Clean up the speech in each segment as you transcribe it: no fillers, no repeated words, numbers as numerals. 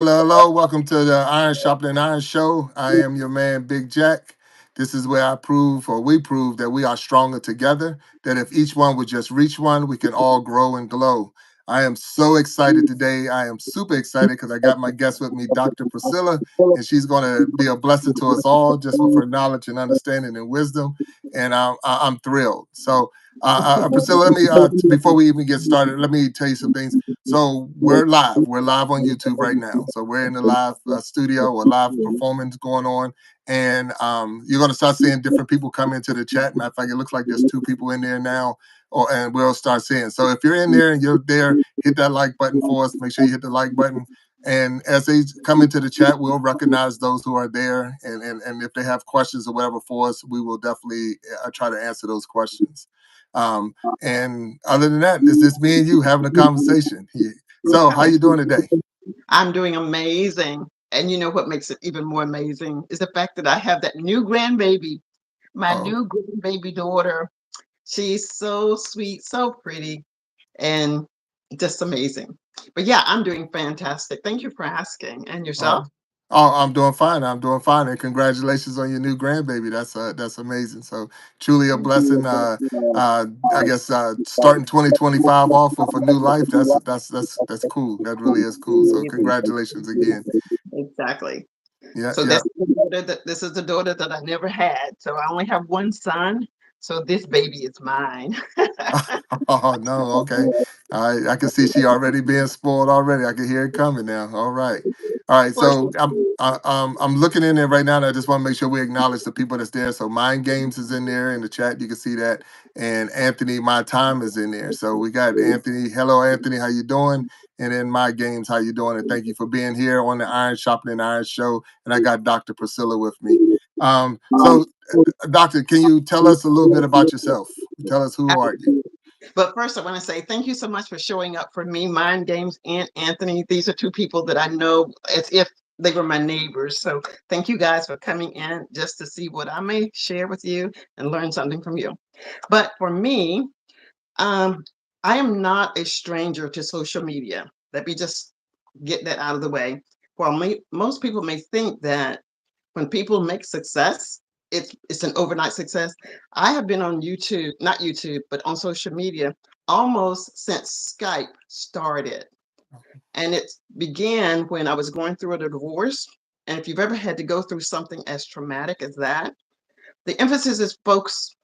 Hello, hello. Welcome to the Iron Sharpening Iron Show. I am your man, Big Jack. This is where we prove that we are stronger together, that if each one would just reach one, we can all grow and glow. I am so excited today. I am super excited because I got my guest with me, Dr. Priscilla, and she's going to be a blessing to us all just with her knowledge and understanding and wisdom. And I'm thrilled. So, Priscilla, let me, before we even get started, let me tell you some things. So we're live. We're live on YouTube right now. So we're in the live studio or live performance going on, and you're going to start seeing different people come into the chat. Matter of fact, it looks like there's two people in there now, and we'll start seeing. So if you're in there and you're there, hit that like button for us. Make sure you hit the like button. And as they come into the chat, we'll recognize those who are there, and if they have questions or whatever for us, we will definitely try to answer those questions. And other than that, it's just me and you having a conversation. Yeah. So, how you doing today? I'm doing amazing. And you know what makes it even more amazing is the fact that I have that new grandbaby, my Oh, new grandbaby daughter. She's so sweet, so pretty, and just amazing. But yeah, I'm doing fantastic. Thank you for asking. And oh, yourself? I'm doing fine. I'm doing fine, and congratulations on your new grandbaby. That's amazing. So, truly a blessing. I guess starting 2025 off with a new life. That's cool. That really is cool. So, congratulations again. Exactly. Yeah, So yeah. this is the daughter that I never had. So I only have one son. So this baby is mine. Oh no, okay. I can see she already being spoiled already. I can hear it coming now. All right. Well, So I'm looking in there right now, and I just want to make sure we acknowledge the people that's there. So Mind Games is in there in the chat. You can see that, and Anthony, My Time is in there. So we got Anthony. Hello, Anthony. How you doing? And then My Games, how you doing? And thank you for being here on the Iron Sharpening Iron Show. And I got Dr. Priscilla with me. So Doctor, can you tell us a little bit about yourself? Tell us who are you? But first, I want to say thank you so much for showing up for me, Mind Games and Anthony. These are two people that I know as if they were my neighbors. So thank you guys for coming in just to see what I may share with you and learn something from you. But for me, um, I am not a stranger to social media. Let me just get that out of the way. While most people may think that when people make success, it's an overnight success. I have been on YouTube, not YouTube, but on social media almost since Skype started. And it began when I was going through a divorce. And if you've ever had to go through something as traumatic as that, the emphasis is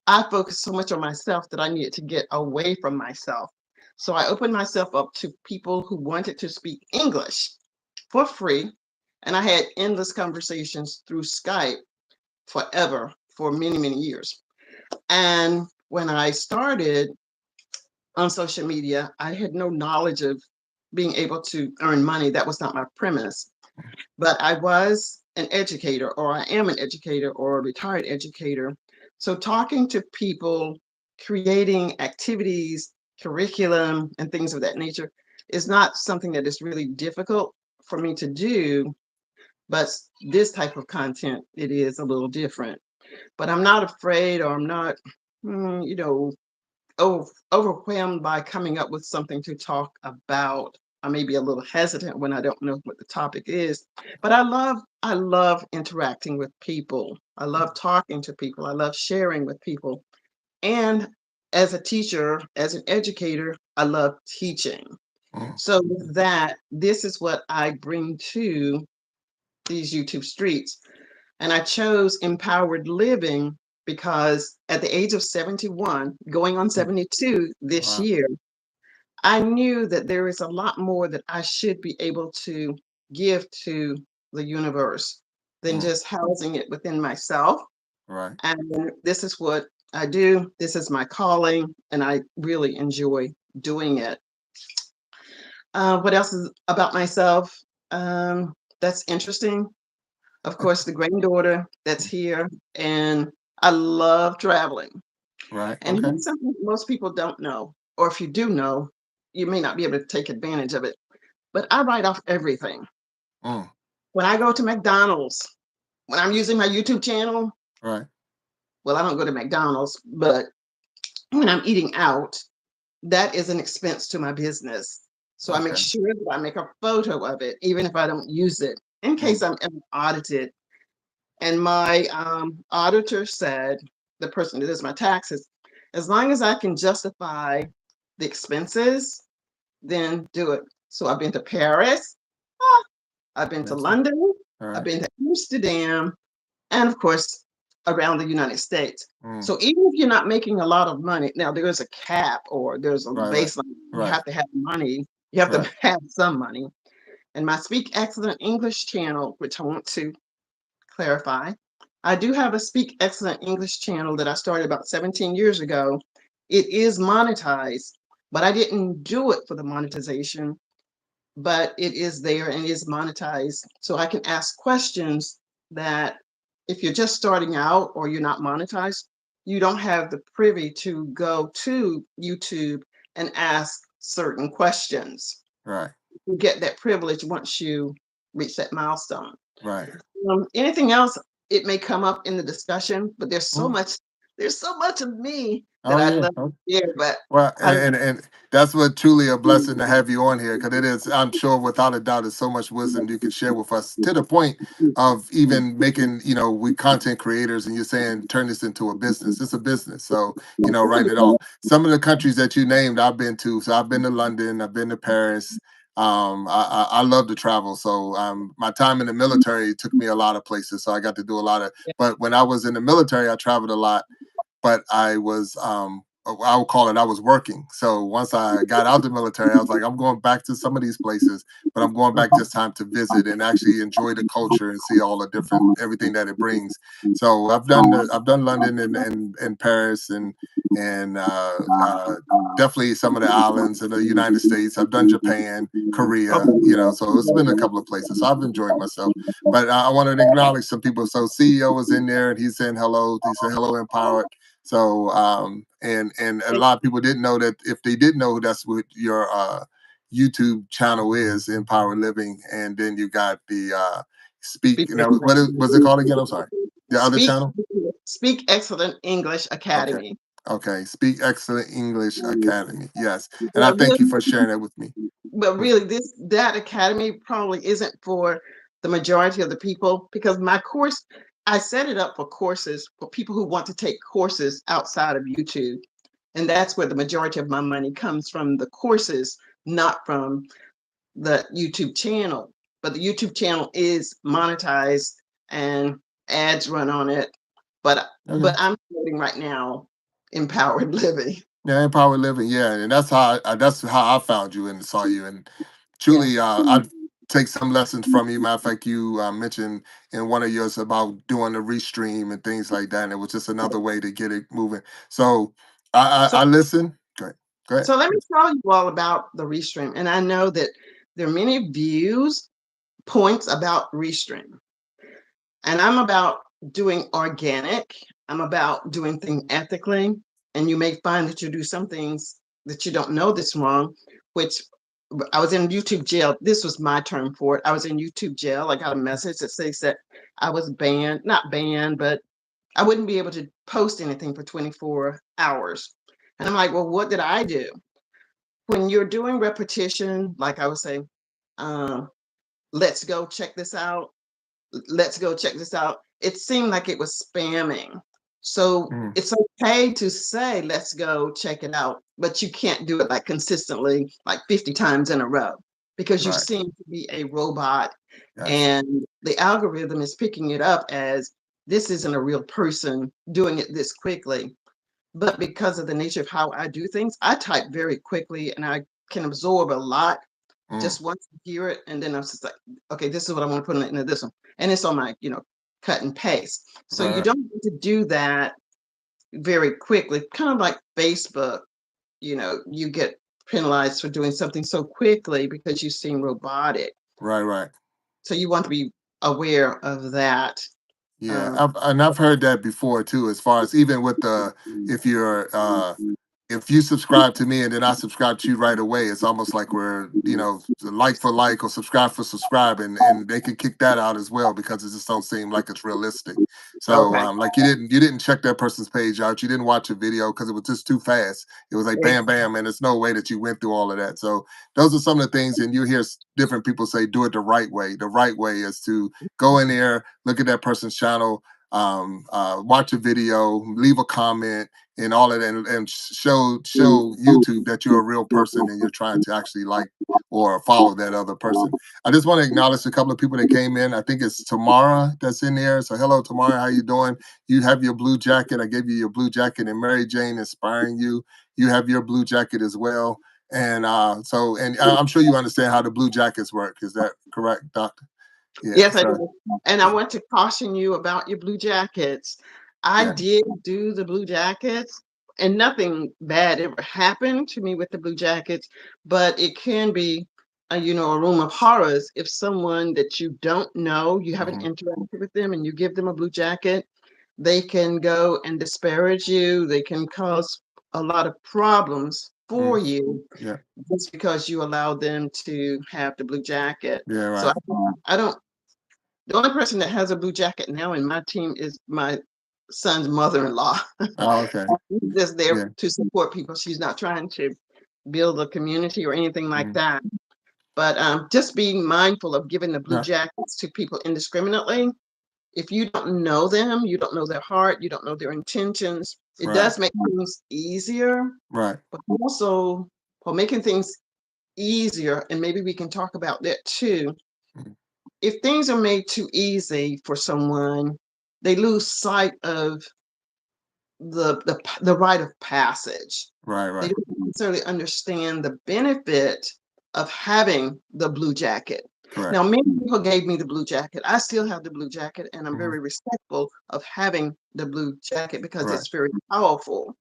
I focused so much on myself that I needed to get away from myself. So I opened myself up to people who wanted to speak English for free. And I had endless conversations through Skype forever for many, many years. And when I started on social media, I had no knowledge of being able to earn money. That was not my premise. But I was an educator, or I am an educator, or a retired educator. So talking to people, creating activities, curriculum, and things of that nature is not something that is really difficult for me to do. But this type of content, it is a little different. But I'm not afraid, or I'm not, you know, overwhelmed by coming up with something to talk about. I may be a little hesitant when I don't know what the topic is, but I love interacting with people. I love talking to people. I love sharing with people. And as a teacher, as an educator, I love teaching. Mm, So with that, this is what I bring to these YouTube streets. And I chose empowered living because at the age of 71, going on 72 this wow. year, I knew that there is a lot more that I should be able to give to the universe than Mm, just housing it within myself. right. And this is what I do. This is my calling, and I really enjoy doing it. What else is about myself? That's interesting. Of course, the granddaughter that's here, and I love traveling. Right. And Okay. here's something most people don't know, or if you do know, you may not be able to take advantage of it. But I write off everything. Mm, When I go to McDonald's, when I'm using my YouTube channel, right. well, I don't go to McDonald's, but when I'm eating out, that is an expense to my business. So I make Okay. sure that I make a photo of it, even if I don't use it, in Mm. case I'm ever audited. And my auditor said, the person that does my taxes, as long as I can justify the expenses, then do it. So I've been to Paris, ah, I've been to Yes. London, All I've right. been to Amsterdam, and of course, around the United States. Mm. So even if you're not making a lot of money, now there is a cap or there's a Right. Right. baseline. You Right. have to have money. You have to Right. have some money. And my Speak Excellent English channel, which I want to clarify, I do have a Speak Excellent English channel that I started about 17 years ago. It is monetized, but I didn't do it for the monetization, but it is there and is monetized. So I can ask questions that if you're just starting out or you're not monetized, you don't have the privy to go to YouTube and ask certain questions. Right. You get that privilege once you reach that milestone. Right. Anything else, it may come up in the discussion, but Mm. there's so much of me that Oh I'd yeah. love to share, but Well, I and that's what truly a blessing to have you on here, because it is, I'm sure, without a doubt, there's so much wisdom you can share with us, to the point of even making, we content creators, and you're saying turn this into a business. It's a business. So, writing it off. Some of the countries that you named, I've been to. So I've been to London, I've been to Paris. I love to travel. So my time in the military took me a lot of places. So I got to do a lot of, but when I was in the military, I traveled a lot, but I was I would call it, I was working. So once I got out the military, I was like, I'm going back to some of these places, but I'm going back this time to visit and actually enjoy the culture and see all the different everything that it brings. So I've done London and Paris and definitely some of the islands in the United States. I've done Japan, Korea, so it's been a couple of places. So I've enjoyed myself. But I wanted to acknowledge some people. So CEO was in there and he's saying hello. He said hello, Empowered. So and a lot of people didn't know that. If they did know, that's what your YouTube channel is, Empower Living. And then you got the Speak. speak Was it called again? I'm sorry. The other speak channel. speak excellent English Okay. Academy. Okay. Speak Excellent English Academy. Yes. And I But thank you really, for sharing that with me. but really, that academy probably isn't for the majority of the people, because my course, I set it up for courses for people who want to take courses outside of YouTube. And that's where the majority of my money comes from, the courses, not from the YouTube channel. But the YouTube channel is monetized and ads run on it. But Okay. I'm promoting right now empowered living. Yeah, Empower Living. Yeah, and that's how I found you and saw you. And Yeah. truly, I take some lessons from you. Matter of fact, you mentioned in one of yours about doing the restream and things like that. And it was just another way to get it moving. So So I listen. Great. Go ahead. so let me tell you all about the restream. And I know that there are many views, points about restream. And I'm about doing organic. I'm about doing things ethically. And you may find that you do some things that you don't know that's wrong, which I was in YouTube jail. This was my term for it. I was in YouTube jail. I got a message that says that I was banned, not banned, but I wouldn't be able to post anything for 24 hours. And I'm like, well, what did I do? When you're doing repetition, like I would say, um, let's go check this out, let's go check this out. It seemed like it was spamming. So Mhm. it's okay to say, let's go check it out, but you can't do it like consistently, like 50 times in a row, because you Right. seem to be a robot Yes. and the algorithm is picking it up as this isn't a real person doing it this quickly. But because of the nature of how I do things, I type very quickly and I can absorb a lot Mm. just once you hear it. And then I'm just like, okay, this is what I want to put into this one. And it's on my, cut and paste. So you Right. don't need to do that very quickly, kind of like Facebook, you get penalized for doing something so quickly because you seem robotic. Right. Right. So you want to be aware of that. Yeah. Um, I've heard that before too. As far as even with the if you're if you subscribe to me and then I subscribe to you right away, it's almost like we're, like for like or subscribe for subscribe, and they can kick that out as well because it just don't seem like it's realistic. So Okay. like you didn't check that person's page out, you didn't watch a video because it was just too fast. It was like bam bam, and there's no way that you went through all of that. So those are some of the things, and you hear different people say do it the right way. The right way is to go in there, look at that person's channel, watch a video, leave a comment, and all of that, and show YouTube that you're a real person and you're trying to actually like or follow that other person. I just want to acknowledge a couple of people that came in. I think it's Tamara that's in there. So hello, Tamara, how you doing? You have your blue jacket. I gave you your blue jacket, and Mary Jane inspiring you. You have your blue jacket as well. And I'm sure you understand how the blue jackets work. Is that correct, Doctor? Yeah. Yes, I So do. And I want to caution you about your blue jackets. I yeah. did do the blue jackets, and nothing bad ever happened to me with the blue jackets, but it can be, a room of horrors if someone that you don't know, you haven't Hmm. interacted with them, and you give them a blue jacket, they can go and disparage you. They can cause a lot of problems for Mm, you yeah. just because you allow them to have the blue jacket. Yeah. So Right. I don't the only person that has a blue jacket now in my team is my son's mother-in-law. Oh, okay. She's just there Yeah. to support people. She's not trying to build a community or anything like Mm. that. But just being mindful of giving the blue Yeah. jackets to people indiscriminately. If you don't know them, you don't know their heart, you don't know their intentions, it Right. does make things easier, Right. but also for making things easier, and maybe we can talk about that too. Mm. If things are made too easy for someone, they lose sight of the rite of passage. Right. They Right. don't necessarily understand the benefit of having the blue jacket. Correct. Now, many people gave me the blue jacket. I still have the blue jacket, and I'm Hmm. very respectful of having the blue jacket because Right. it's very powerful.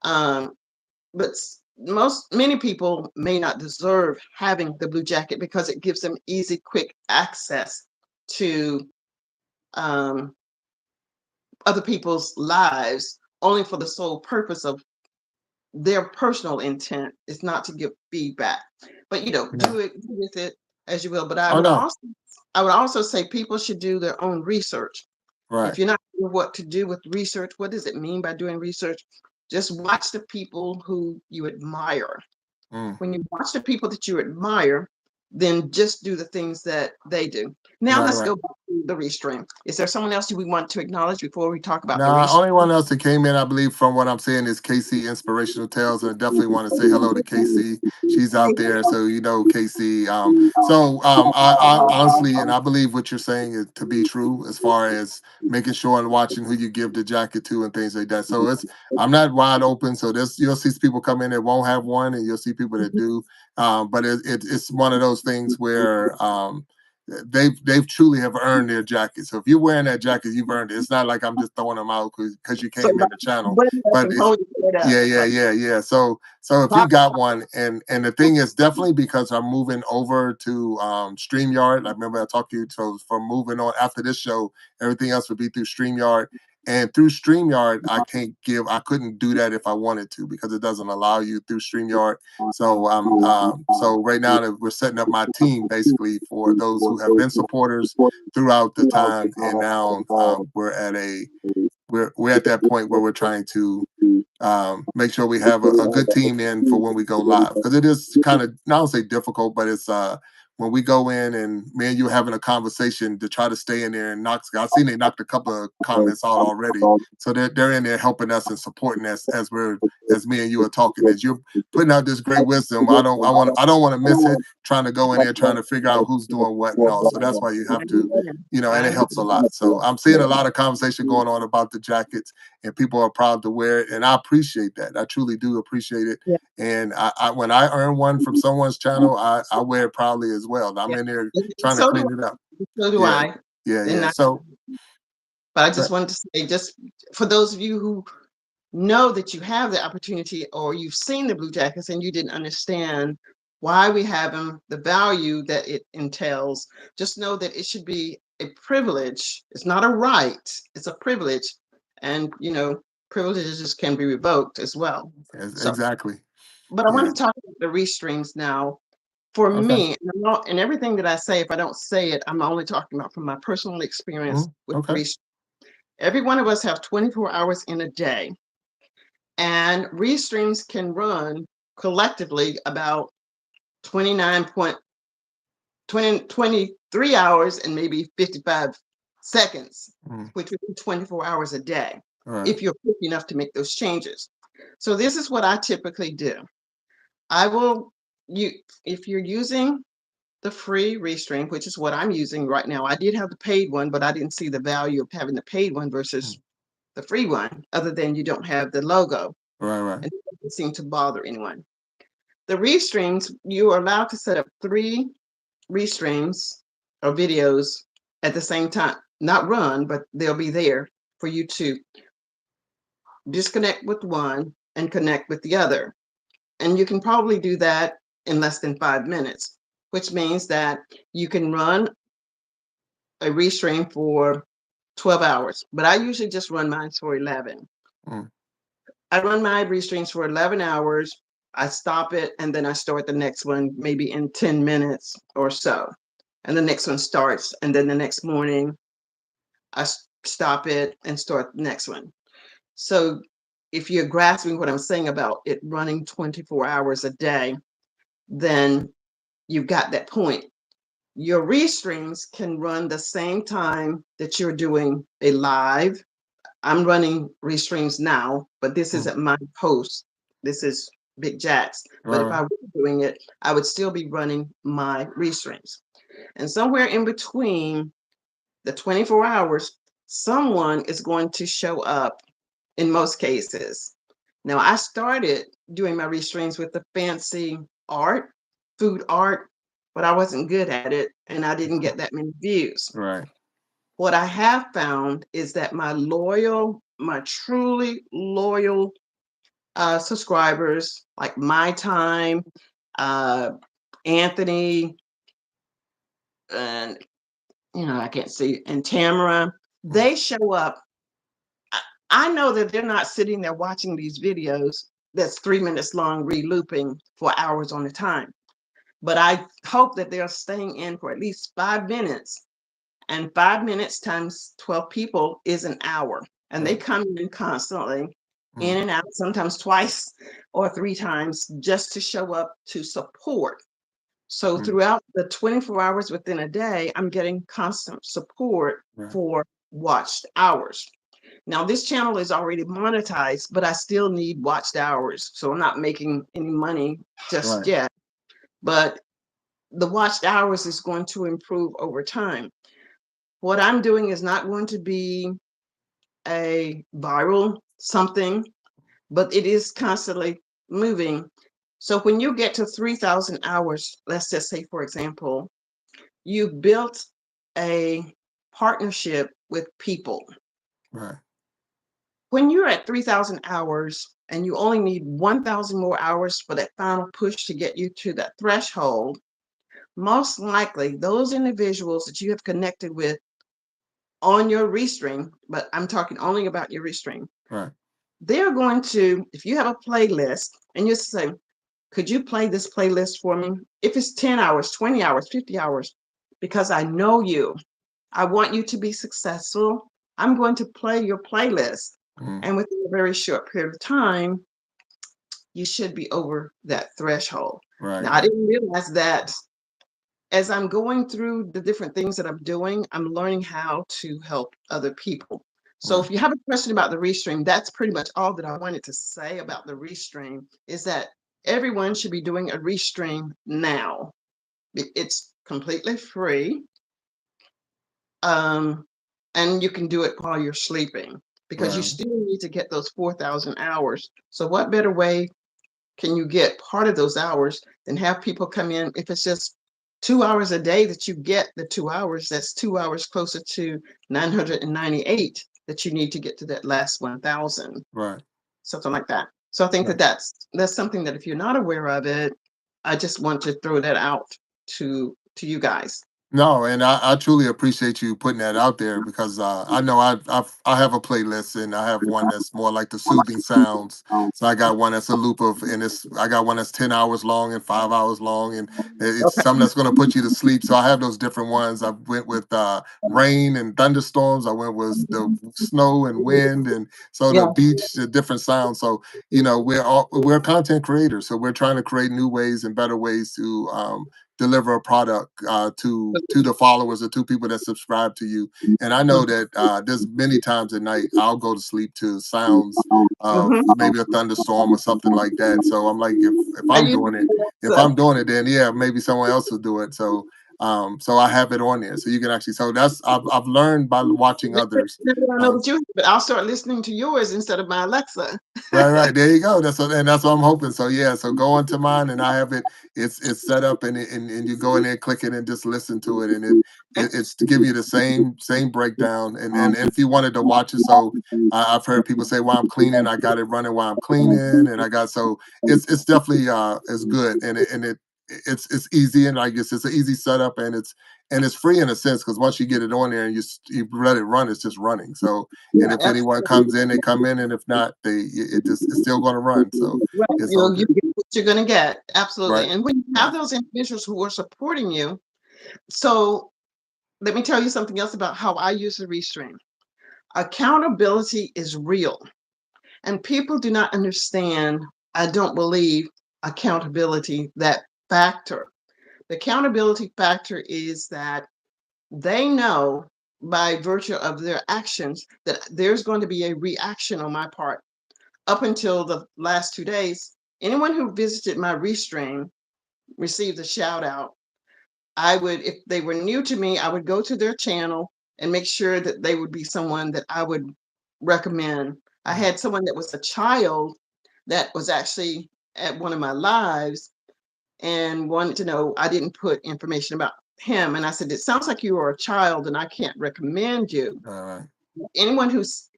Um, but many people may not deserve having the blue jacket because it gives them easy, quick access to um, other people's lives only for the sole purpose of their personal intent is not to give feedback. But Yeah. do with it as you will. But Oh no. I would also say people should do their own research. If Right. you're not sure what to do with research, what does it mean by doing research? Just watch the people who you admire. Mm. When you watch the people that you admire, then just do the things that they do. Now Right. let's Right. go back to the restream. Is there someone else we want to acknowledge before we talk about the Now, restream? only one else that came in, I believe, from what I'm saying, is Casey Inspirational Tales, and I definitely want to say hello to Casey. She's out there, so you know Casey. I honestly, and I believe what you're saying is to be true as far as making sure and watching who you give the jacket to and things like that. So I'm not wide open. So you'll see people come in that won't have one, and you'll see people that do. But it's one of those things where. They've truly have earned their jacket. So if you're wearing that jacket, you've earned it. It's not like I'm just throwing them out because you So came in the channel, put it up but and it's hold it up. yeah. So if you Like, got one, and the thing is definitely because I'm moving over to StreamYard. I remember I talked to you. So from moving on after this show, everything else would be through StreamYard. And through StreamYard, I couldn't do that if I wanted to because it doesn't allow you through StreamYard. So right now that we're setting up my team basically for those who have been supporters throughout the time, and now we're at that point where we're trying to make sure we have a good team in for when we go live because it is kind of not to say difficult, but it's when we go in and me and you having a conversation to try to stay in there and knock. I've seen they knocked a couple of comments out already, so they're in there helping us and supporting us as me and you are talking. As you're putting out this great wisdom, I don't want to miss it. Trying to go in there trying to figure out who's doing what and all. So that's why you have to, and I it helps a understand. lot. So I'm seeing a lot of conversation going on about the jackets and people are proud to wear it. And I appreciate that. I truly do appreciate it. Yeah, And when I earn one from someone's channel, I wear it proudly as well. I'm yeah. in there And trying to so do clean it up. so do Yeah, I. And yeah. So, but I just wanted to say, just for those of you who know that you have the opportunity or you've seen the blue jackets and you didn't understand why we have them, the value that it entails, just know that it should be a privilege. It's not a right, it's a privilege. And privileges can be revoked as well. So, Exactly. but I want Yeah. to talk about the restreams now. For Okay. me, and everything that I say, if I don't say it, I'm only talking about from my personal experience with Okay. restream. Every one of us have 24 hours in a day, and restreams can run collectively about 23 hours and maybe 55 seconds, Mm. which would be 24 hours a day, All right. if you're quick enough to make those changes. So this is what I typically do. I will, you, if you're using the free Restream, which is what I'm using right now. I did have the paid one, but I didn't see the value of having the paid one versus the free one, other than you don't have the logo. Right. Right. And it doesn't seem to bother anyone. The Restreams, you are allowed to set up 3 Restreams or videos at the same time. Not run, but they'll be there for you to disconnect with one and connect with the other. And you can probably do that in less than 5 minutes, which means that you can run a restream for 12 hours, but I usually just run mine for 11. Mm. I run my restreams for 11 hours. I stop it and then I start the next one maybe in 10 minutes or so. And the next one starts. And then the next morning, I stop it and start the next one. So if you're grasping what I'm saying about it running 24 hours a day, then you've got that point. Your restreams can run the same time that you're doing a live. I'm running restreams now, but this Mm. isn't my post. This is Big Jack's. Right. But if I Right. were doing it, I would still be running my restreams. And somewhere in between the 24 hours, someone is going to show up in most cases. Now, I started doing my restreams with the fancy art, food art, but I wasn't good at it and I didn't get that many views. Right. What I have found is that my truly loyal subscribers, like My Time, uh, Anthony, and I can't see, and Tamara, Mm. they show up. I know that they're not sitting there watching these videos that's 3 minutes long, re-looping for hours on a time. But I hope that they're staying in for at least 5 minutes. And 5 minutes times 12 people is an hour. And they Right. come in constantly, Mm. in and out, sometimes twice or 3 times, just to show up to support. So Mm. throughout the 24 hours within a day, I'm getting constant support Right. for watched hours. Now, this channel is already monetized, but I still need watched hours. So I'm not making any money just Right. yet. But the watched hours is going to improve over time. What I'm doing is not going to be a viral something, but it is constantly moving. So when you get to 3,000 hours, let's just say, for example, you built a partnership with people. Right. When you're at 3,000 hours and you only need 1,000 more hours for that final push to get you to that threshold, most likely those individuals that you have connected with on your restream, but I'm talking only about your restream, Right. they're going to, if you have a playlist and you say, could you play this playlist for me? If it's 10 hours, 20 hours, 50 hours, because I know you, I want you to be successful. I'm going to play your playlist. Mm. And within a very short period of time, you should be over that threshold. Right. Now, I Right. didn't realize that as I'm going through the different things that I'm doing, I'm learning how to help other people. So Right. if you have a question about the Restream, that's pretty much all that I wanted to say about the Restream, is that everyone should be doing a Restream now. It's completely free. Um, and you can do it while you're sleeping because you Right. still need to get those 4,000 hours. So what better way can you get part of those hours than have people come in? If it's just 2 hours a day that you get the 2 hours, that's 2 hours closer to 998 that you need to get to that last 1,000, Right. something like that. So I think that Right. that's something that if you're not aware of it, I just want to throw that out to you guys. No, and I truly appreciate you putting that out there because I know I have a playlist and I have one that's more like the soothing sounds. So I got one that's a loop of, and it's I got one that's 10 hours long and 5 hours long, and it's Okay. something that's going to put you to sleep. So I have those different ones. I went with rain and thunderstorms. I went with the snow and wind, and so the Yeah. beach, the different sounds. So we're content creators, so we're trying to create new ways and better ways to deliver a product to the followers or to people that subscribe to you. And I know that there's many times at night I'll go to sleep to sounds of Mhm. maybe a thunderstorm or something like that. So I'm like, if I I'm use doing it, if Alexa. I'm doing it, then yeah, maybe someone else will do it. So so I have it on there, so you can actually. So that's I've learned by watching others. I don't know Um, what you, but I'll start listening to yours instead of my Alexa. Right, right. There you go. That's what I'm hoping. So yeah, so go into mine and I have it. It's set up and you go in there, click it, and just listen to it, and it's to give you the same breakdown. And if you wanted to watch it, so I've heard people say while I'm cleaning, I got it running while I'm cleaning, and I got so it's definitely it's good, it's easy, and I guess it's an easy setup, and it's free in a sense because once you get it on there and you let it run, it's just running. So and Yeah, if anyone absolutely. comes in, they come in, and if not, it's still going to run. So Right. it's all You good, get what you're going to get. Absolutely. right? And when you have Right. those individuals who are supporting you, so let me tell you something else about how I use the Restream. Accountability is real, and people do not understand, I don't believe, accountability, that factor. The accountability factor is that they know by virtue of their actions that there's going to be a reaction on my part. Up until the last 2 days, anyone who visited my Restream received a shout out. I would, if they were new to me, I would go to their channel and make sure that they would be someone that I would recommend. I Mm. had someone that was a child that was actually at one of my lives and wanted to know, I didn't put information about him. And I said, it sounds like you are a child and I can't recommend you. All right, Anyone who's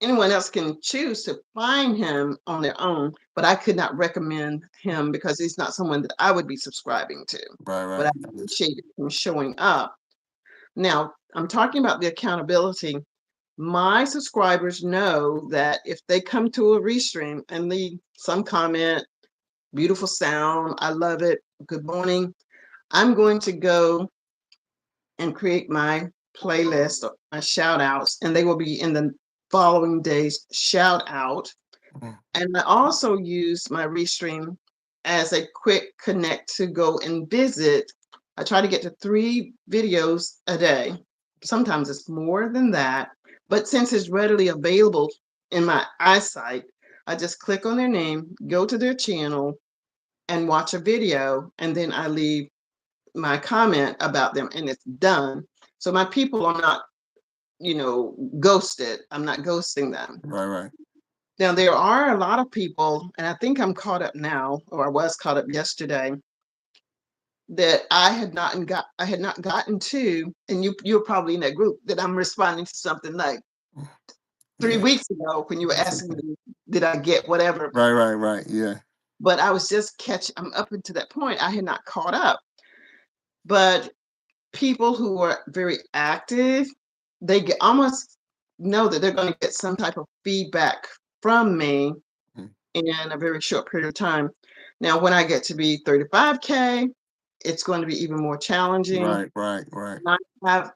Anyone else can choose to find him on their own, but I could not recommend him because he's not someone that I would be subscribing to. right, But I right. I get appreciate him showing up. Now, I'm talking about the accountability. My subscribers know that if they come to a restream and leave some comment, beautiful sound, I love it, good morning, I'm going to go and create my playlist, my shout outs, and they will be in the following day's shout out. you. Mm. And I also use my Restream as a quick connect to go and visit. I try to get to 3 videos a day. Sometimes it's more than that, but since it's readily available in my eyesight, I just click on their name, go to their channel, and watch a video, and then I leave my comment about them, and it's done. So my people are not, ghosted. I'm not ghosting them. Right, right. Now, there are a lot of people, and I think I'm caught up now, or I was caught up yesterday, that I had not gotten to, and you're probably in that group that I'm responding to something like Mm. three Yeah, weeks ago when you were that's asking okay. me, did I get whatever? Right, right, right. Yeah. But I was just I'm up until that point, I had not caught up. But people who are very active, they get almost know that they're going to get some type of feedback from me Mm. in a very short period of time. Now, when I get to be 35K, it's going to be even more challenging. Right, right, right. I have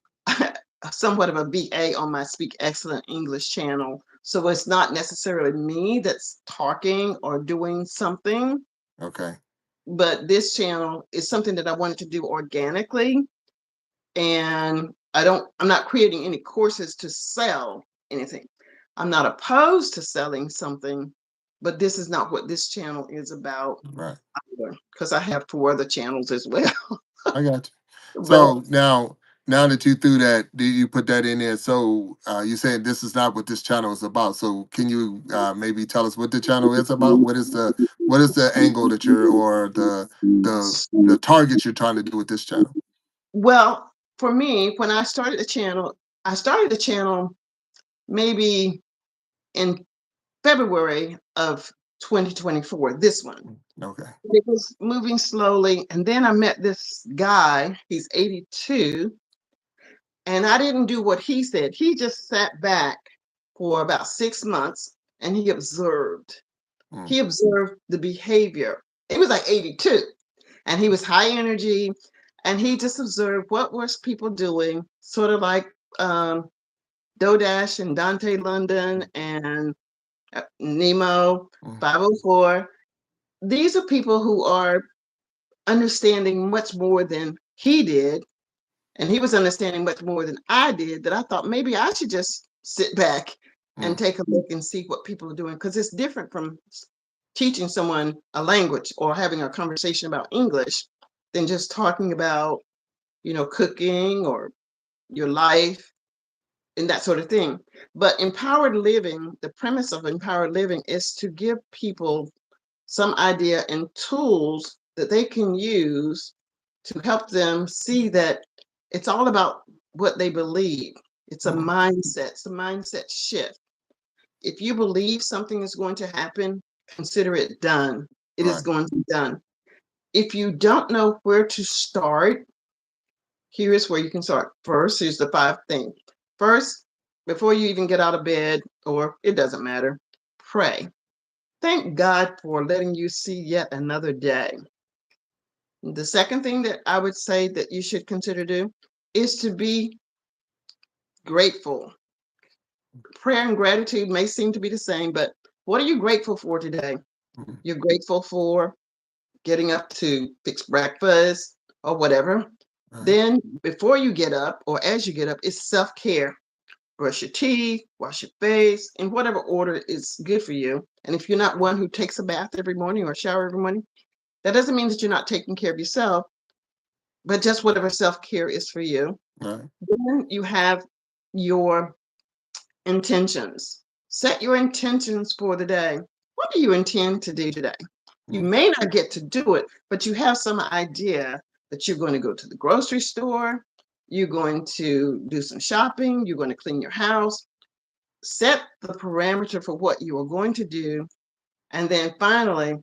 somewhat of a VA on my Speak Excellent English channel. So it's not necessarily me that's talking or doing something, Okay. but this channel is something that I wanted to do organically. And I'm not creating any courses to sell anything. I'm not opposed to selling something, but this is not what this channel is about Right. because I have 4 other channels as well. I got you. But So now that you threw that, did you put that in there? So you saying this is not what this channel is about. So can you maybe tell us what the channel is about? What is the angle that you're or the target you're trying to do with this channel? well, for me, when I started the channel maybe in February of 2024, this one. Okay. It was moving slowly. And then I met this guy, he's 82, and I didn't do what he said. He just sat back for about 6 months and he observed. Mm, He observed the behavior. He was like 82 and he was high energy and he just observed what was people doing, sort of like um, Dodash and Dante London and Nemo, mm, 504. These are people who are understanding much more than he did. And he was understanding much more than I did, that I thought maybe I should just sit back and mm, take a look and see what people are doing. Because it's different from teaching someone a language or having a conversation about English than just talking about, cooking or your life and that sort of thing. But empowered living, the premise of empowered living is to give people some idea and tools that they can use to help them see that it's all about what they believe. It's a mm. mindset, it's a mindset shift. If you believe something is going to happen, consider it done. It is Right. going to be done. If you don't know where to start, here is where you can start. First, here's the 5 things. First, before you even get out of bed, or it doesn't matter, pray. Thank God for letting you see yet another day. The second thing that I would say that you should consider do is to be grateful. Prayer and gratitude may seem to be the same, but what are you grateful for today? Mm, You're grateful for getting up to fix breakfast or whatever. right. Then, before you get up or as you get up, it's self care. Brush your teeth, wash your face, in whatever order is good for you. And if you're not one who takes a bath every morning or shower every morning, that doesn't mean that you're not taking care of yourself, but just whatever self care is for you. Right. Then you have your intentions. Set your intentions for the day. What do you intend to do today? You Mm, may not get to do it, but you have some idea that you're going to go to the grocery store, you're going to do some shopping, you're going to clean your house. Set the parameter for what you are going to do. And then finally,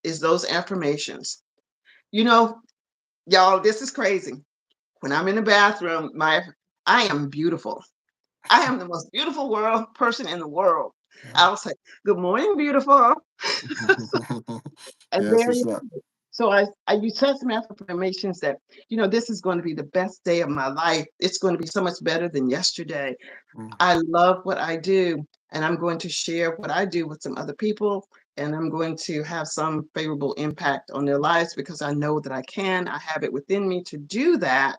is those affirmations. You know, y'all, this is crazy. When I'm in the bathroom, I am beautiful. I am the most beautiful person in the world. yeah. I'll say, "Good morning, beautiful," and Yes, there what's you up? go. So I you set some affirmations that this is going to be the best day of my life. It's going to be so much better than yesterday. Mm, I love what I do, and I'm going to share what I do with some other people, and I'm going to have some favorable impact on their lives because I know that I can. I have it within me to do that.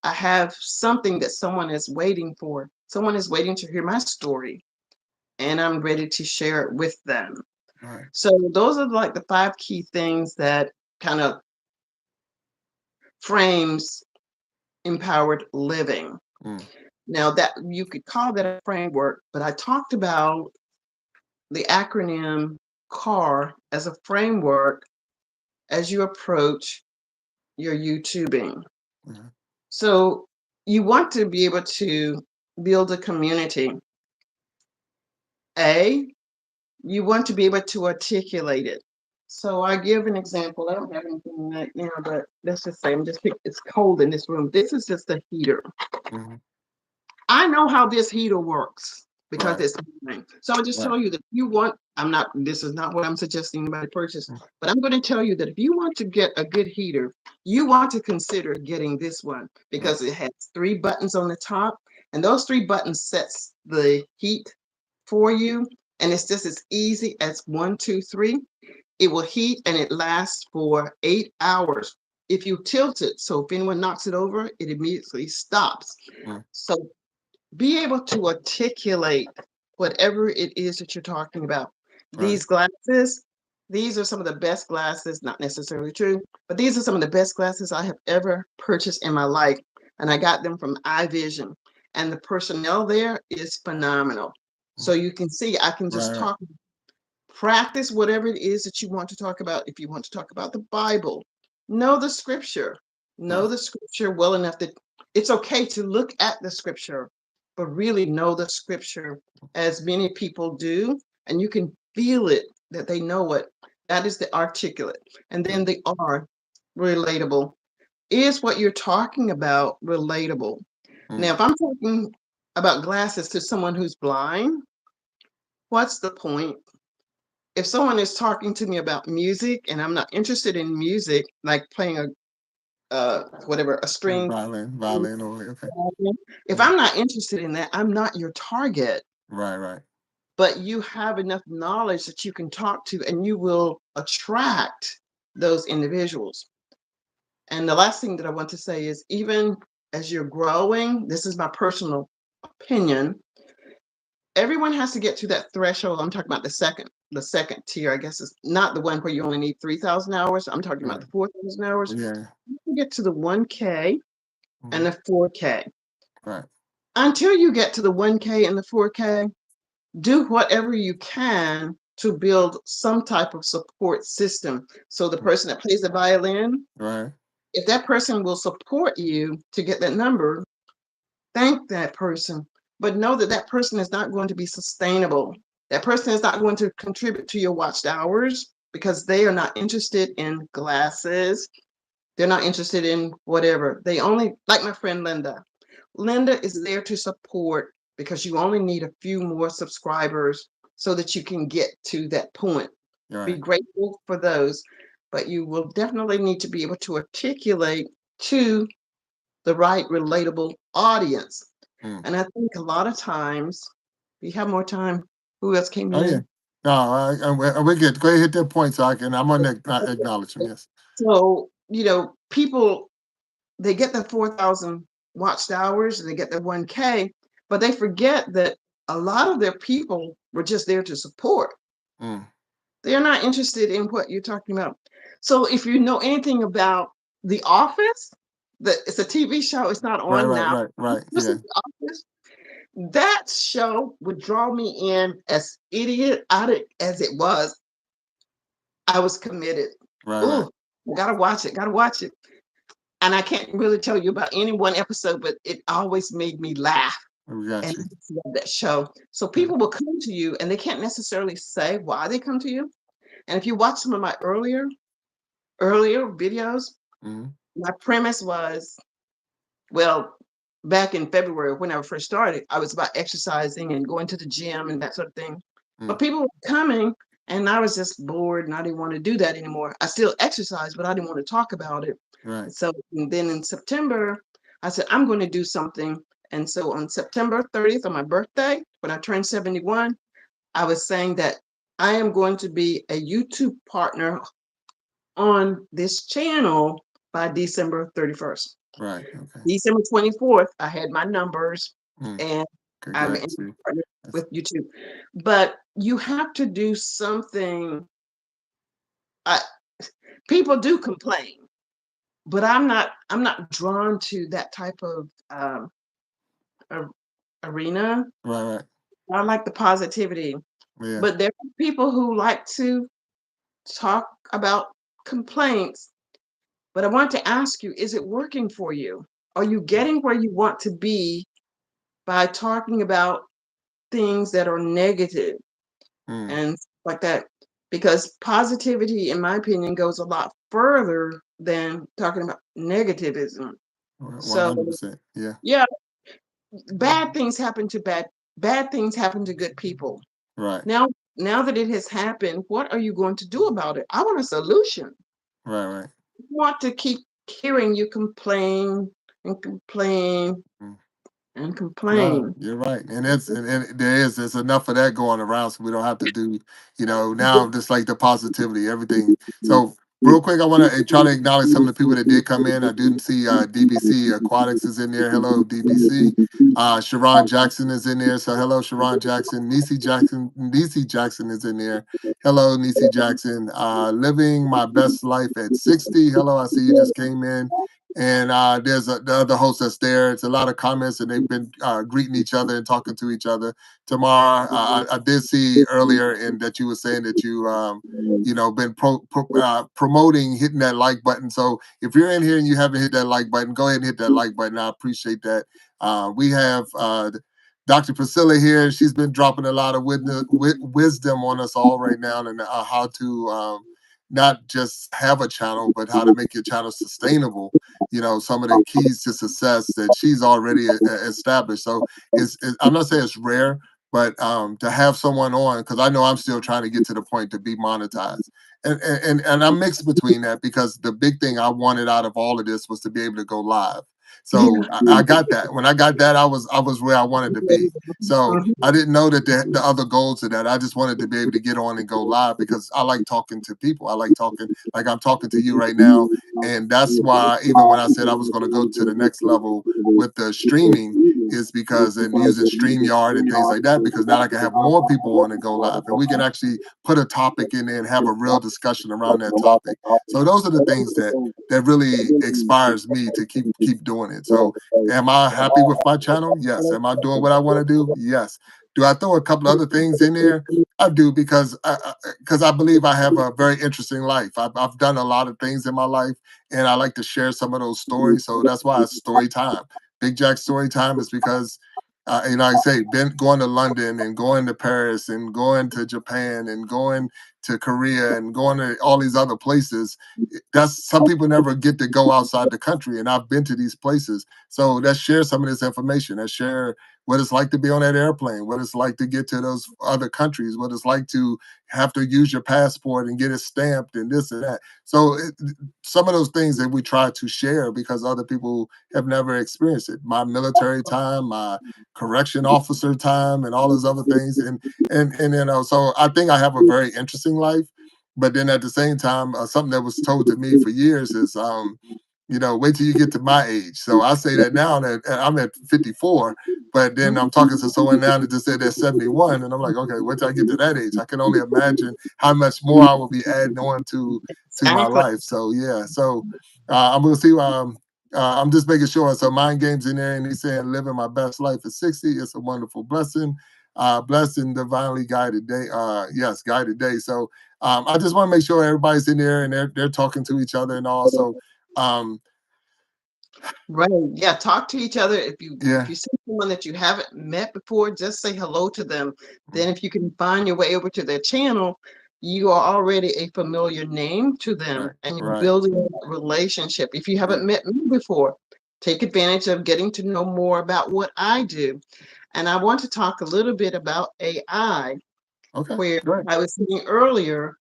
I have something that someone is waiting for. Someone is waiting to hear my story, and I'm ready to share it with them. right. So those are like the 5 key things that kind of frames empowered living. Mm, Now that you could call that a framework, but I talked about the acronym CAR as a framework as you approach your YouTubing. yeah. So you want to be able to build a community. A, you want to be able to articulate it. So I give an example. I don't have anything right now, but let's just say it's cold in this room. This is just a heater. Mhm. I know how this heater works because Right. it's mine. So I'll just Right. tell you that this is not what I'm suggesting anybody purchase, Mm, but I'm going to tell you that if you want to get a good heater, you want to consider getting this one mm, because it has 3 buttons on the top, and those 3 buttons sets the heat for you. And it's just as easy as 1, 2, 3. It will heat and it lasts for 8 hours. If you tilt it, so if anyone knocks it over, it immediately stops. mm, So be able to articulate whatever it is that you're talking about. right. These glasses, these are some of the best glasses, not necessarily true, but these are some of the best glasses I have ever purchased in my life. And I got them from iVision. And the personnel there is phenomenal. Mm, So you can see, I can right. just Right. practice whatever it is that you want to talk about. If you want to talk about the Bible, know the scripture, know Right. the scripture well enough that it's okay to look at the scripture, but really know the scripture as many people do. And you can feel it. that they know it. That is the articulate. And mm, then the R, relatable. Is what you're talking about relatable? Now, mm. if I'm talking about glasses to someone who's blind, what's the point? If someone is talking to me about music and I'm not interested in music, like playing a whatever, a string, Violin, or okay. if Yeah. I'm not interested in that, I'm not your target. Right, right. But you have enough knowledge that you can talk to and you will attract those individuals. And the last thing that I want to say is, even as you're growing, this is my personal opinion, everyone has to get to that threshold. I'm talking about the second tier, I guess, is not the one where you only need 3,000 hours. I'm talking about Right. the 4,000 hours. Yeah. You get to the 1K and Mhm. the 4K. Right. Until you get to the 1K and the 4K, do whatever you can to build some type of support system. So the Mm. person that plays the violin, Right. if that person will support you to get that number, thank that person, but know that that person is not going to be sustainable. That person is not going to contribute to your watched hours because they are not interested in glasses. They're not interested in whatever. They only, like my friend Linda. Linda is there to support because you only need a few more subscribers so that you can get to that point. You're Be right. grateful for those, but you will definitely need to be able to articulate to the right relatable audience. Mm. And I think a lot of times, we have more time. Who else came Oh yeah. in? No, we get go ahead hit that point so I can. I'm gonna acknowledge him. Yes. So, people, they get the 4,000 watched hours and they get the 1K, but they forget that a lot of their people were just there to support. Mm. They're not interested in what you're talking about. So if you know anything about The Office, it's a TV show, it's not Right. on Right. now. Right. Right. This is Yeah. The Office. That show would draw me in as idiotic as it was. I was committed. Right. Right. Ooh, gotta watch it, gotta watch it. And I can't really tell you about any one episode, but it always made me laugh. We And got I you. just love that show. So Yeah. people will come to you and they can't necessarily say why they come to you. And if you watch some of my earlier videos, Mm-hmm. my premise was, well, back in February when I first started, I was about exercising and going to the gym and that sort of thing. But Mm. people were coming and I was just bored and I didn't want to do that anymore. I still exercise, but I didn't want to talk about it. Right. And so and then in September, I said, I'm going to do something. And so on September 30th, on my birthday, when I turned 71, I was saying that I am going to be a YouTube partner on this channel by December 31st. Right. Okay. December 24th, I had my numbers Mm. and I'm in Congrats. See. partnership That's, with YouTube. But you have to do something. I, People do complain, but I'm not drawn to that type of arena. right. Right. I like the positivity, Yeah. but there are people who like to talk about complaints. But I want to ask you, is it working for you? Are you getting where you want to be by talking about things that are negative Mm. and like that? Because positivity, in my opinion, goes a lot further than talking about negativism. One So, hundred percent. Yeah. yeah, bad things happen to good people. Right. Now that it has happened, what are you going to do about it? I want a solution. Right. Right. I want to keep hearing you complain and complain Mm. and No, complain. you're right, and there's enough of that going around, so we don't have to do, now just like the positivity, everything. So real quick, I want to try to acknowledge some of the people that did come in. I didn't see DBC Aquatics is in there. Hello, DBC. Sharon Jackson is in there. So hello, Sharon Jackson. Nisi Jackson is in there. Hello, Nisi Jackson. Living my best life at 60. Hello, I see you just came in. And there's the other host that's there. It's a lot of comments, and they've been greeting each other and talking to each other. Tamara, I did see earlier in that you were saying that been promoting hitting that like button. So if you're in here and you haven't hit that like button, go ahead and hit that like button. I appreciate that. We have Dr. Priscilla here. She's been dropping a lot of wisdom on us all right now, and how to not just have a channel, but how to make your channel sustainable. You know, some of the keys to success that she's already established. So I'm not saying it's rare, but to have someone on, because I know I'm still trying to get to the point to be monetized. And I'm mixed between that, because the big thing I wanted out of all of this was to be able to go live. So Yeah. I got that. When I got that, I was where I wanted to be. So Mhm. I didn't know that the other goals of that. I just wanted to be able to get on and go live, because I like talking to people. I like talking, like I'm talking to you right now. And that's why, even when I said I was going to go to the next level with the streaming, is because, and using StreamYard and things like that, because now I can have more people on and go live, and we can actually put a topic in there and have a real discussion around that topic. So those are the things that really inspires me to keep doing it. So am I happy with my channel? Yes. Am I doing what I want to do? Yes. Do I throw a couple other things in there? I do, because I believe I have a very interesting life. I've done a lot of things in my life, and I like to share some of those stories. So that's why it's story time. Big Jack story time is because, like I say, been going to London and going to Paris and going to Japan and going to Korea and going to all these other places. That's, some people never get to go outside the country, and I've been to these places. So let's share some of this information. Let's share what it's like to be on that airplane, what it's like to get to those other countries, what it's like to have to use your passport and get it stamped and this and that. So some of those things that we try to share, because other people have never experienced it. My military time, my correction officer time, and all those other things. And so I think I have a very interesting life. But then at the same time, something that was told to me for years is, wait till you get to my age. So I say that now that I'm at 54, but then I'm talking to someone now that just said they're 71, and I'm like, okay, wait till I get to that age. I can only imagine how much more I will be adding on to my Exactly. life. So yeah, so I'm gonna see. I'm just making sure. So mind games in there, and he's saying living my best life at 60. It's a wonderful blessing. Blessed and divinely guided day. Yes, guided day. So I just want to make sure everybody's in there and they're talking to each other and all. So um, Right. Yeah. Talk to each other. If yeah, you see someone that you haven't met before, just say hello to them. Then if you can find your way over to their channel, you are already a familiar name to them right, and you're right, building a relationship. If you yeah. haven't met me before, take advantage of getting to know more about what I do. And I want to talk a little bit about AI, Okay, where great. I was saying earlier,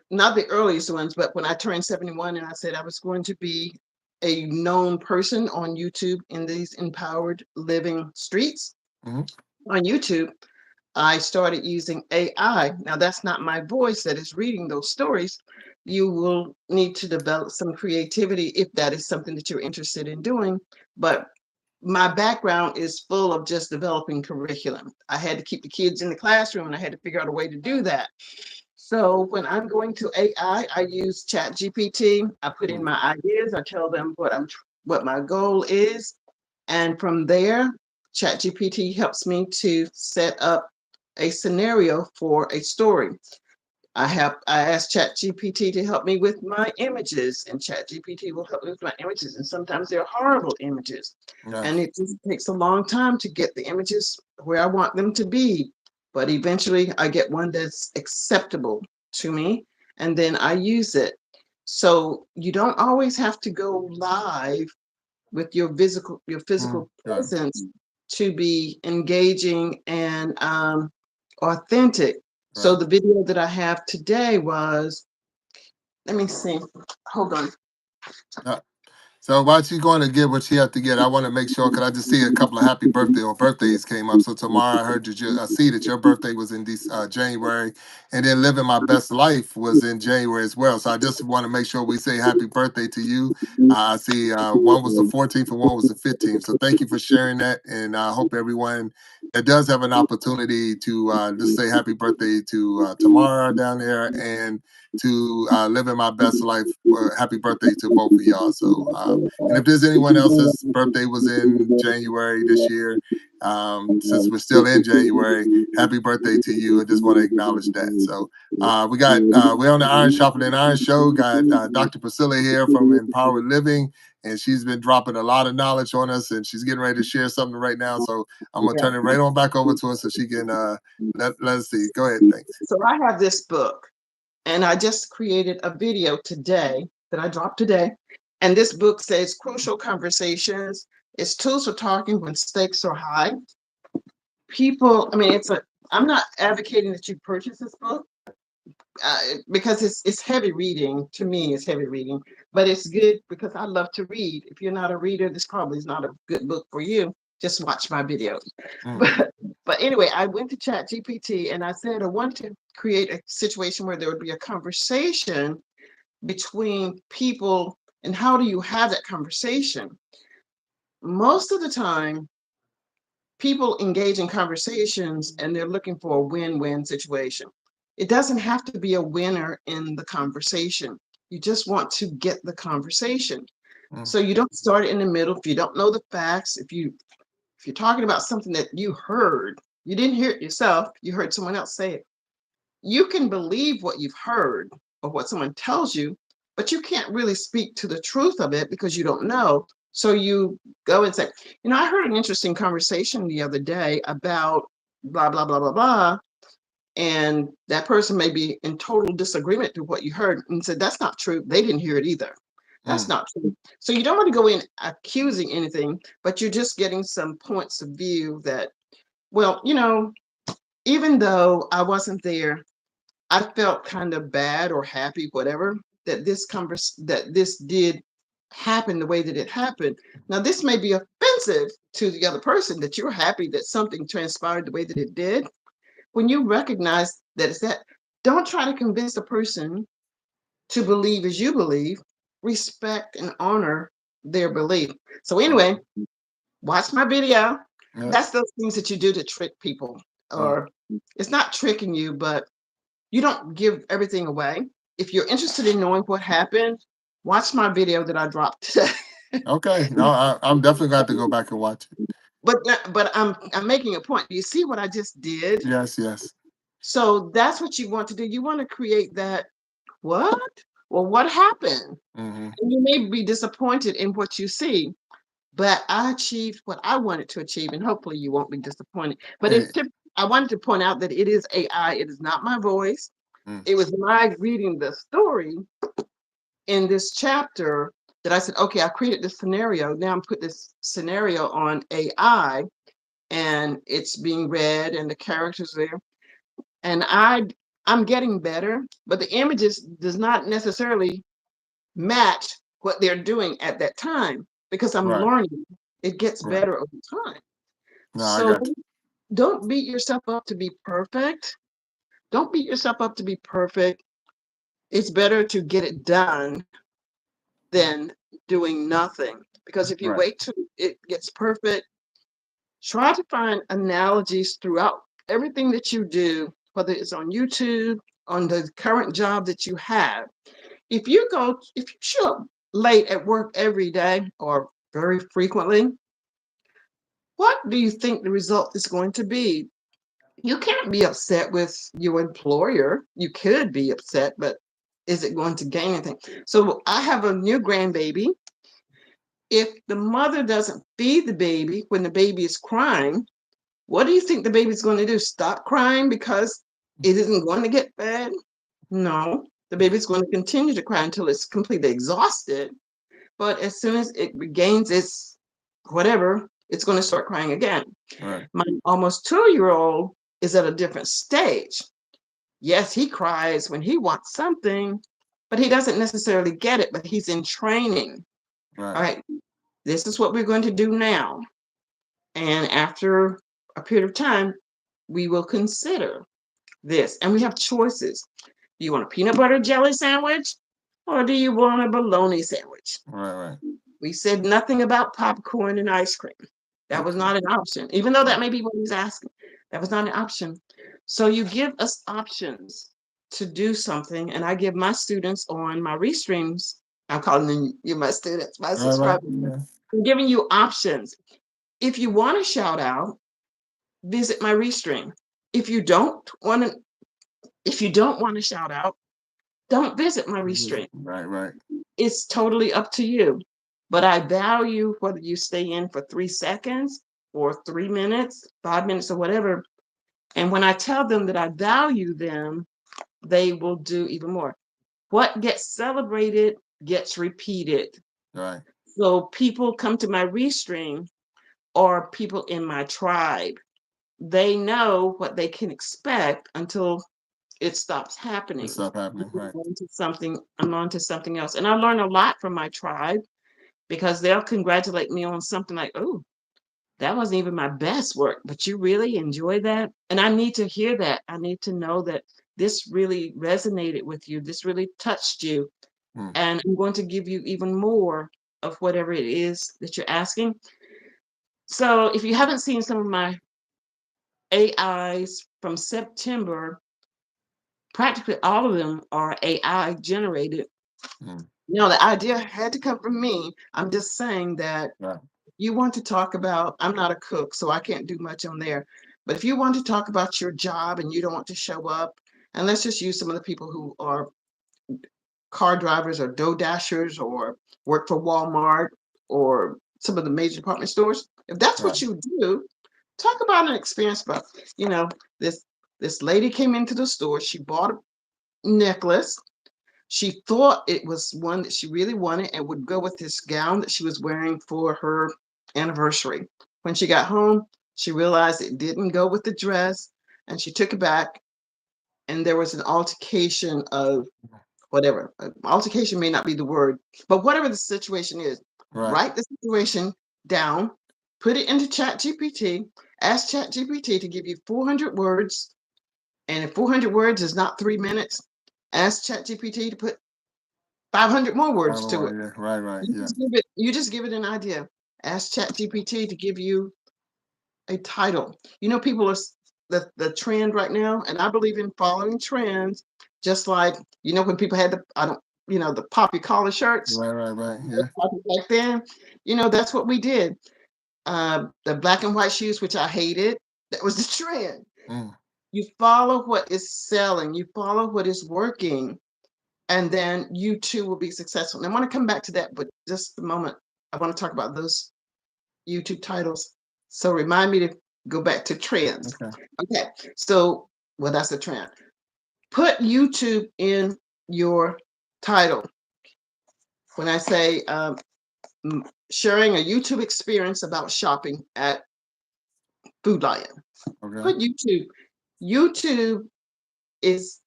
not the earliest ones, but when I turned 71 and I said I was going to be a known person on YouTube in these empowered living streets Hmm. on YouTube, I started using AI. Now, that's not my voice that is reading those stories. You will need to develop some creativity if that is something that you're interested in doing. But my background is full of just developing curriculum. I had to keep the kids in the classroom and I had to figure out a way to do that. So when I'm going to AI, I use Chat GPT. I put in my ideas. I tell them what my goal is, and from there, Chat GPT helps me to set up a scenario for a story. I ask Chat GPT to help me with my images, and Chat GPT will help me with my images. And sometimes they're horrible images. And Yes. it just takes a long time to get the images where I want them to be. But eventually I get one that's acceptable to me, and then I use it. So you don't always have to go live with your Mm, physical yeah. presence to be engaging and authentic. So Right. the video that I have today was, let me see, hold on. Uh, So while she's going to get what she has to get, I want to make sure, because I just see a couple of happy birthday or birthdays came up. So tomorrow I heard that I see that your birthday was in January, and then living my best life was in January as well. So I just want to make sure we say happy birthday to you. I see one was the 14th and one was the 15th. So thank you for sharing that, and I hope everyone that does have an opportunity to just say happy birthday to Tamara down there, and to living my best life. Happy birthday to both of y'all. So, and if there's anyone else's birthday was in January this year, since we're still in January, happy birthday to you. I just want to acknowledge that. So, we're on the Iron Sharpening Iron Show. Got Dr. Priscilla here from Empowered Living. and she's been dropping a lot of knowledge on us, and she's getting ready to share something right now. So I'm gonna Yeah. turn it right on back over to her so she can let us see. Go ahead, thanks. So I have this book, and I just created a video today that I dropped today. And this book says Crucial Conversations. It's tools for talking when stakes are high. People, I mean, I'm not advocating that you purchase this book because it's heavy reading. To me, it's heavy reading, but it's good because I love to read. If you're not a reader, this probably is not a good book for you. Just watch my videos. Mm, But anyway, I went to Chat GPT and I said I want to create a situation where there would be a conversation between people, and how do you have that conversation? Most of the time, people engage in conversations and they're looking for a win-win situation. It doesn't have to be a winner in the conversation. You just want to get the conversation. mm, So you don't start in the middle. If you don't know the facts, if you're talking about something that you heard, you didn't hear it yourself, you heard someone else say it. You can believe what you've heard or what someone tells you, but you can't really speak to the truth of it because you don't know. So you go and say, I heard an interesting conversation the other day about blah, blah, blah, blah, blah. And that person may be in total disagreement to what you heard and said, that's not true. They didn't hear it either. That's mm, not true. So you don't want to go in accusing anything, but you're just getting some points of view that, well, even though I wasn't there, I felt kind of bad or happy, whatever, that this did happen the way that it happened. Now, this may be offensive to the other person that you're happy that something transpired the way that it did. When you recognize that it's that, don't try to convince the person to believe as you believe. Respect and honor their belief. So mm, anyway, watch my video. yeah, That's those things that you do to trick people, mm, or it's not tricking you, but you don't give everything away. If you're interested in knowing what happened, watch my video that I dropped today. okay. No, I'm definitely going to go back and watch it. But I'm making a point. Do you see what I just did? Yes, yes. So that's what you want to do. You want to create that. What? Well, what happened? Hmm. And you may be disappointed in what you see, but I achieved what I wanted to achieve, and hopefully you won't be disappointed. But I wanted to point out that it is AI. It is not my voice. Mm, It was my reading the story in this chapter that I said, okay, I created this scenario. Now I'm put this scenario on AI and it's being read and the characters there. And I'm getting better, but the images does not necessarily match what they're doing at that time because I'm right, learning. It gets right. better over time. No, I So got you. don't beat yourself up to be perfect. Don't beat yourself up to be perfect. It's better to get it done than doing nothing. Because if you Right, wait till it gets perfect, try to find analogies throughout everything that you do, whether it's on YouTube, on the current job that you have. If you show up late at work every day or very frequently, what do you think the result is going to be? You can't be upset with your employer. You could be upset, but is it going to gain anything? So I have a new grandbaby. If the mother doesn't feed the baby when the baby is crying, what do you think the baby's going to do? Stop crying because it isn't going to get fed? No, the baby's going to continue to cry until it's completely exhausted. But as soon as it regains its whatever, it's going to start crying again. right, My almost 2-year old is at a different stage. Yes, he cries when he wants something, but he doesn't necessarily get it, but he's in training. All right, right, this is what we're going to do now. And after a period of time, we will consider this. And we have choices. Do you want a peanut butter jelly sandwich or do you want a bologna sandwich? right, right. We said nothing about popcorn and ice cream. That was Okay, not an option, even though that right, may be what he's asking. That was not an option. So you give us options to do something. And I give my students on my restreams, I'm calling them you my students, my right, right. subscribers. Yeah. I'm giving you options. If you want to shout out, visit my restream. If you don't want to, if you don't want to shout out, don't visit my restream. Right, right. It's totally up to you. but I value whether you stay in for 3 seconds or 3 minutes, 5 minutes, or whatever. And when I tell them that I value them, they will do even more. What gets celebrated gets repeated. Right. So people come to my restream or people in my tribe. They know what they can expect until it stops It's happening. stuff happening. Right. I'm on to something else. And I learn a lot from my tribe because they'll congratulate me on something like, oh, that wasn't even my best work, but you really enjoy that. And I need to hear that. I need to know that this really resonated with you. This really touched you. Mm. And I'm going to give you even more of whatever it is that you're asking. So if you haven't seen some of my AIs from September, practically all of them are AI generated. Mm. The idea had to come from me. I'm just saying that Right. you want to talk about, I'm not a cook, so I can't do much on there. But if you want to talk about your job and you don't want to show up, and let's just use some of the people who are car drivers or dough dashers or work for Walmart or some of the major department stores. If that's Right. what you do, talk about an experience about, you know, this this lady came into the store, she bought a necklace. She thought it was one that she really wanted and would go with this gown that she was wearing for her anniversary. When she got home, she realized it didn't go with the dress and she took it back. And there was an altercation of whatever. Altercation may not be the word, but whatever the situation is, Right. write the situation down, put it into Chat GPT, ask Chat GPT to give you 400 words. And if 400 words is not 3 minutes, ask Chat GPT to put 500 more words to it. Yeah. Right. Right. Yeah. You just give it an idea. Ask ChatGPT to give you a title. People are the trend right now, and I believe in following trends. Just like when people had the I don't the poppy collar shirts Right. Right. Right. Yeah. back then. That's what we did. The black and white shoes, which I hated, that was the trend. Mm. You follow what is selling. You follow what is working, and then you too will be successful. And I want to come back to that, but just a moment, I want to talk about those YouTube titles. So remind me to go back to trends. Okay. Okay, so that's a trend. Put YouTube in your title. When I say sharing a YouTube experience about shopping at Food Lion, Okay. put YouTube. YouTube is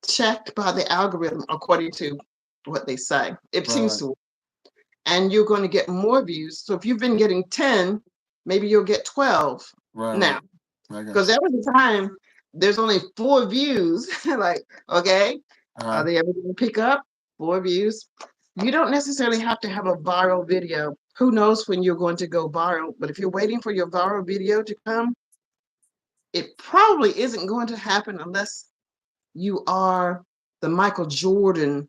checked by the algorithm according to what they say. It Right. seems Right. to, and you're going to get more views. So if you've been getting 10, maybe you'll get 12 Right. now. Right. I got Because there was a time there's only 4 views. Like, okay, you. are they ever going to pick up 4 views? You don't necessarily have to have a viral video. Who knows when you're going to go viral? But if you're waiting for your viral video to come, it probably isn't going to happen unless you are the Michael Jordan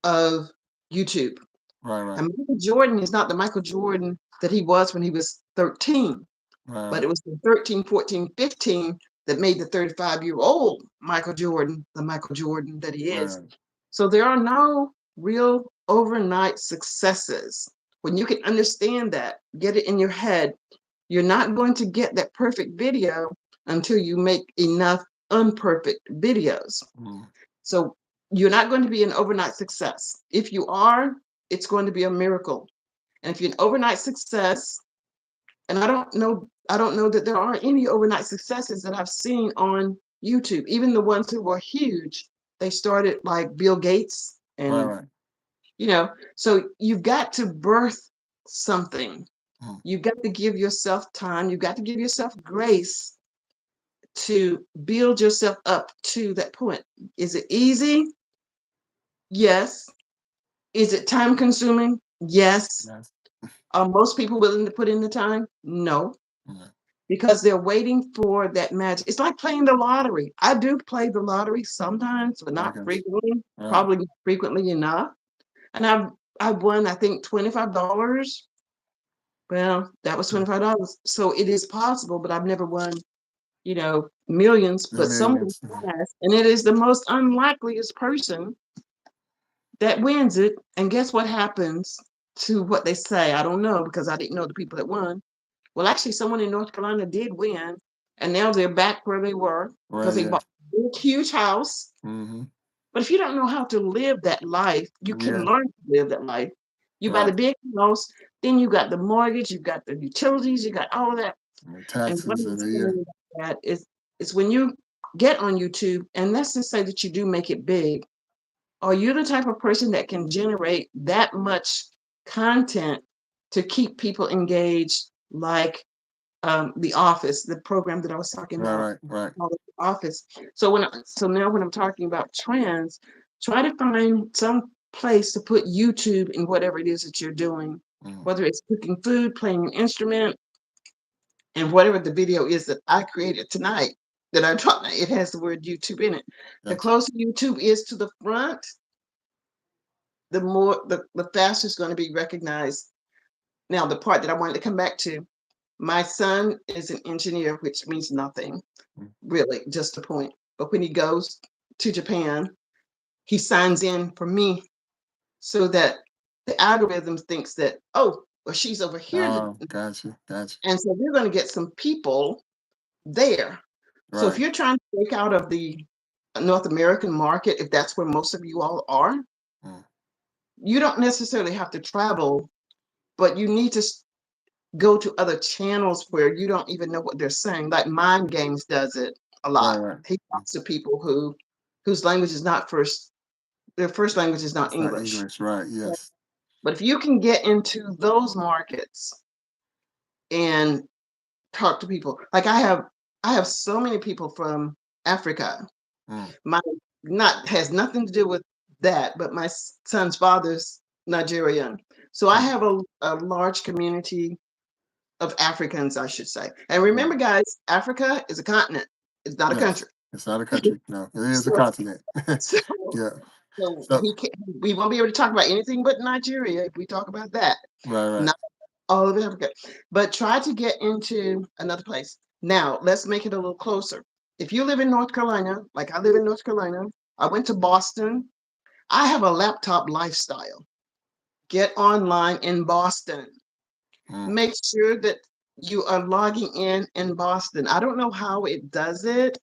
of YouTube. Right. Right. And Michael Jordan is not the Michael Jordan that he was when he was 13, Right. but Right. it was the 13, 14, 15 that made the 35-year-old Michael Jordan the Michael Jordan that he Right. is. Right. So there are no real overnight successes. When you can understand that, get it in your head, you're not going to get that perfect video until you make enough unperfect videos. Mm. So you're not going to be an overnight success. If you are, it's going to be a miracle. And if you're an overnight success, and I don't know that there are any overnight successes that I've seen on YouTube. Even the ones who were huge, they started like Bill Gates Right. and Right. you know, so you've got to birth something. Mm. You've got to give yourself time, you've got to give yourself grace to build yourself up to that point. Is it easy? Yes. Is it time consuming? Yes. Yes. Are most people willing to put in the time? No, Mm. because they're waiting for that magic. It's like playing the lottery. I do play the lottery sometimes, but I not got you. frequently, Right. probably not frequently enough. And I've won, I think, $25. Well, that was Mm. $25. So it is possible, but I've never won, millions, The but someone millions. Mhm. has. And it is the most unlikeliest person that wins it. And guess what happens? to what they say. I don't know because I didn't know the people that won. Well, actually, someone in North Carolina did win, and now they're back where they were because Right. they Yeah. bought a big, huge house. Mm-hmm. But if you don't know how to live that life, you can Yeah. learn to live that life. You buy the Right. big house, then you got the mortgage, you got the utilities, you got all of that. And the And what taxes I'm of the saying year. about that is when you get on YouTube, and let's just say that you do make it big, are you the type of person that can generate that much content to keep people engaged, like The Office, the program that I was talking Right. about, Right. Right. called The Office. So now when I'm talking about trends, try to find some place to put YouTube in whatever it is that you're doing, Mm. whether it's cooking food, playing an instrument, and whatever the video is that I created tonight that I taught, it has the word YouTube in it. The Gotcha. closer YouTube is to the front, the faster it's going to be recognized. Now, the part that I wanted to come back to, my son is an engineer, which means nothing, Mm. really, just a point. But when he goes to Japan, he signs in for me so that the algorithm thinks that, oh, well, she's over here. Oh, gotcha. Gotcha. And so we're going to get some people there. So if Right. you're trying to break out of the North American market, if that's where most of you all are, Mm. you don't necessarily have to travel, but you need to go to other channels where you don't even know what they're saying. Like Mind Games does it a Right. lot. Right. He Mm. talks to people whose language is not first, their first language is not It's not English. English. Right. Yes. But if you can get into those markets and talk to people, like I have so many people from Africa. Mm. My not has nothing to do with that, but my son's father's Nigerian. So I Mm. have a large community of Africans, I should say. And Right. remember, guys, Africa is a continent. It's not a Yes. country. It's not a country. No, it is a So, continent. so, Yeah. so So we won't be able to talk about anything but Nigeria if we talk about that. right. Right. Not all of Africa, but try to get into another place. Now, let's make it a little closer. If you live in North Carolina, like I live in North Carolina, I went to Boston. I have a laptop lifestyle. Get online in Boston. Mm. Make sure that you are logging in Boston. I don't know how it does it,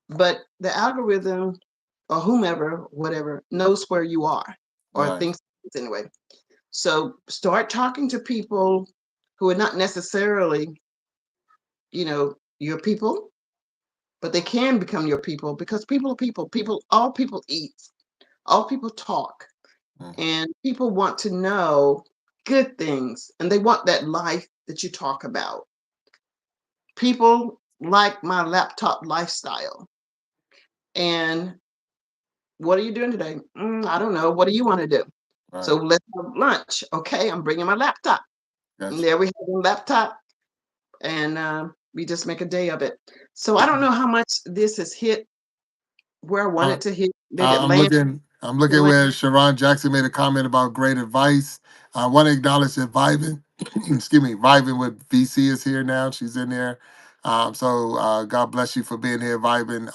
but the algorithm or whomever, whatever, knows where you are or Right. thinks anyway. So start talking to people who are not necessarily, your people, but they can become your people because people are people. All people eat, all people talk, Mm. and people want to know good things and they want that life that you talk about. People like my laptop lifestyle. And what are you doing today? I don't know. What do you want to do? So Right. let's have lunch. Okay, I'm bringing my laptop. And Gotcha. there we have a laptop, and we just make a day of it. So I don't know how much this has hit where I Uh, wanted to hit. Did it I'm land? looking. I'm looking where Sharon Jackson made a comment about great advice. I want to acknowledge that Vibin, excuse me, Vibin with VC is here now. She's in there. So God bless you for being here, Vibin.